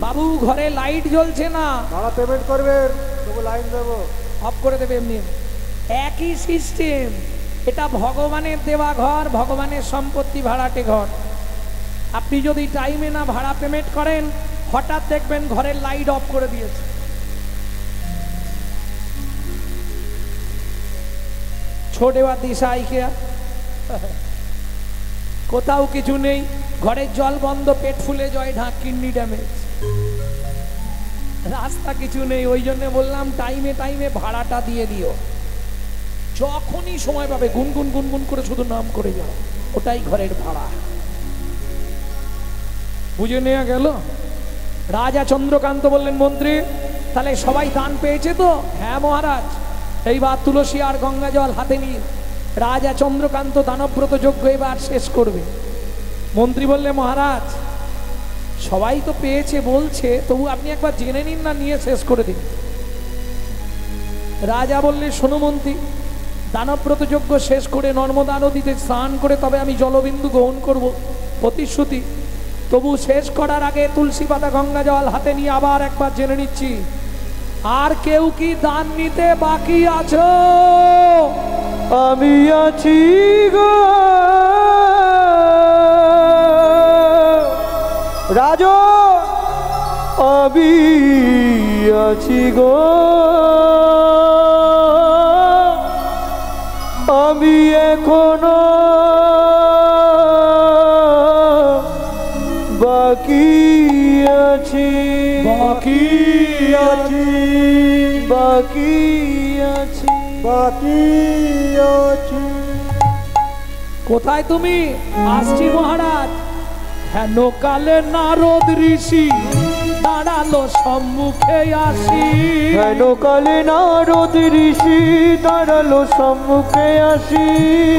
বাবু ঘরে লাইট জ্বলছে না, ভাড়া পেমেন্ট করবেন, তবু লাইন দেবো। অফ করে দেবে। এমনি একই সিস্টেম। এটা ভগবানের দেওয়া ঘর, ভগবানের সম্পত্তি, ভাড়াটে ঘর। আপনি যদি টাইমে না ভাড়া পেমেন্ট করেন, হঠাৎ দেখবেন ঘরের লাইট অফ করে দিয়েছে। ছোটে বা দিশাই খেয়া কোথাও কিছু নেই, ঘরের জল বন্ধ, পেট ফুলে জয় ঢাক, কিডনি ড্যামেজ, রাস্তা কিছু নেই। ওই জন্য বললাম টাইমে টাইমে ভাড়াটা দিয়ে দিও। যখনই সময় পাবে গুনগুন গুনগুন করে শুধু নাম করে যাও, ওটাই ঘরের ভাড়া। বুঝে নেওয়া গেল? রাজা চন্দ্রকান্ত বললেন, মন্ত্রী তাহলে সবাই দান পেয়েছে তো? হ্যাঁ মহারাজ। এইবার তুলসী আর গঙ্গা জল হাতে নিয়ে রাজা চন্দ্রকান্ত দানব্রত যজ্ঞ এবার শেষ করবে। মন্ত্রী বললে, মহারাজ সবাই তো পেয়েছে বলছে, তবু আপনি একবার জেনে নিন না, নিয়ে শেষ করে দিন। রাজা বললে, শোনো মন্ত্রী, দানব্রত যজ্ঞ শেষ করে নর্মদা নদীতে স্নান করে তবে আমি জলবিন্দু গ্রহণ করব, প্রতিশ্রুতি। তবু শেষ করার আগে তুলসী পাতা গঙ্গা জল হাতে নিয়ে আবার একবার জেনে নিচ্ছি, আর কেউ কি দান নিতে বাকি আছো? আমি আছি গো রাজা, আমি আছি গো, আমি এখনো বাকি আছি, বাকি আছি, বাকি আছি, বাকি আছি। কোথায় তুমি? আসছি মহারাজ। হেন কালে নারদ ঋষি দাঁড়ালো সম্মুখে আসি, হেন কালে নারদ ঋষি দাঁড়ালো সম্মুখে আসি,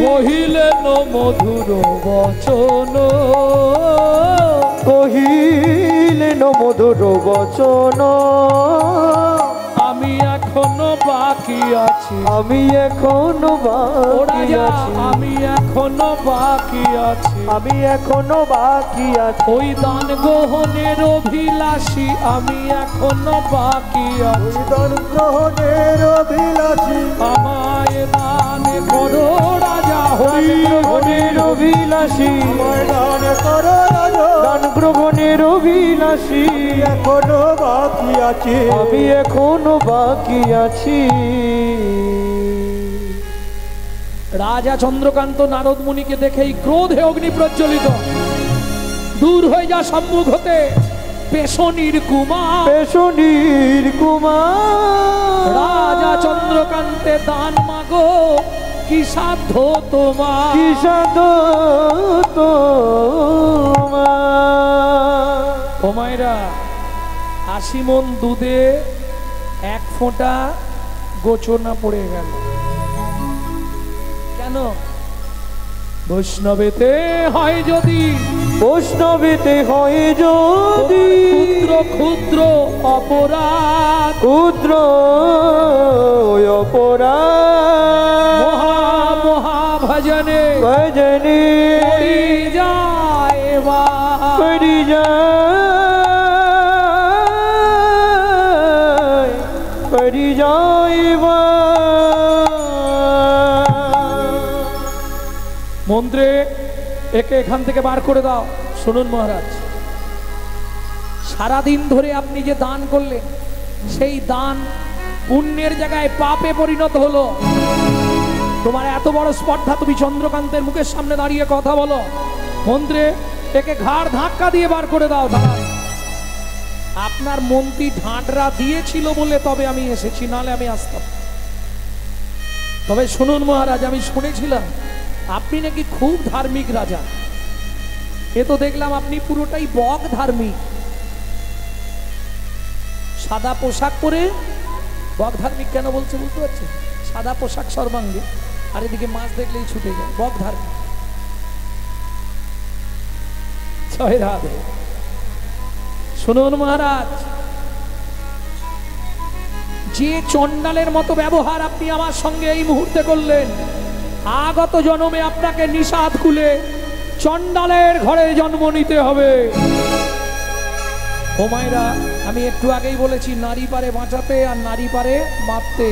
কহিলেন মধুর বচন, কহিলেন মধুর বচন, আমি এখনো বাকি আছি, আমি এখনো ও বাকি রাজা, আছি, আমি এখনো বাকি আছি, আমি এখনো বাকি আছি, ওই দান গ্রহণের অভিলাষী আমি এখনো বাকি আছি, দান গ্রহণের অভিলাষী আমায় দান করো রাজা, হরি গ্রহণের অভিলাষী, আমায় দান করো রাজা, দান গ্রহণের অভিলাষী, এখনো বাকি আছে, আমি এখনো বাকি আছি। রাজা চন্দ্রকান্ত নারদ মুনিকে দেখেই ক্রোধে অগ্নি প্রজ্বলিত, দূর হয়ে যা সম্মুখ হতে পেশনির কুমার, পেশনির কুমার, রাজা চন্দ্রকান্তে দান মাগো, কি সাধ্য তোমার, কি সাধ তোমার। ও মায়েরা, ৮০ মণ দুধে এক ফোঁটা গোচনা পড়ে গেল। কেন? বৈষ্ণবেতে হয় যদি, বৈষ্ণবেতে হয় যদি ক্ষুদ্র ক্ষুদ্র অপরাধ, ক্ষুদ্র অপরাধ, মহা মহা ভজনে ভজনে পড়ি যায় বা, পড়ি যায়, পড়ি যাইবা। মন্ত্রে একে এখান থেকে বার করে দাও। শুনুন মহারাজ, সারাদিন ধরে আপনি যে দান করলেন, সেই দান পুণ্যের জায়গায় পাপে পরিণত হলো। তোমার এত বড় স্পর্ধা, তুমি চন্দ্রকান্তের মুখের সামনে দাঁড়িয়ে কথা বলো? মন্ত্রে একে ঘাড় ধাক্কা দিয়ে বার করে দাও। দাঁড়ান, আপনার মন্ত্রী ঢাঁটরা দিয়েছিল বলে তবে আমি এসেছি, নাহলে আমি আসতাম। তবে শুনুন মহারাজ, আমি শুনেছিলাম আপনি নাকি খুব ধার্মিক রাজা। এ তো দেখলাম আপনি পুরোটাই বক ধার্মিক। সাদা পোশাক পরে বক ধার্মিক কেন বলছে বুঝতে পারছেন? সাদা পোশাক সর্বাঙ্গে, আর এদিকে মাছ দেখলেই ছুটে যায়, বক ধার্মিক। জয় রাধে। শুনুন মহারাজ, যে চণ্ডালের মতো ব্যবহার আপনি আমার সঙ্গে এই মুহূর্তে করলেন, আগত জন্মে আপনাকে নিষাদ খুলে চণ্ডালের ঘরে জন্ম নিতে হবে। ও মায়েরা, আমি একটু আগেই বলেছি, নারী পারে বাঁচাতে আর নারী পারে মারতে।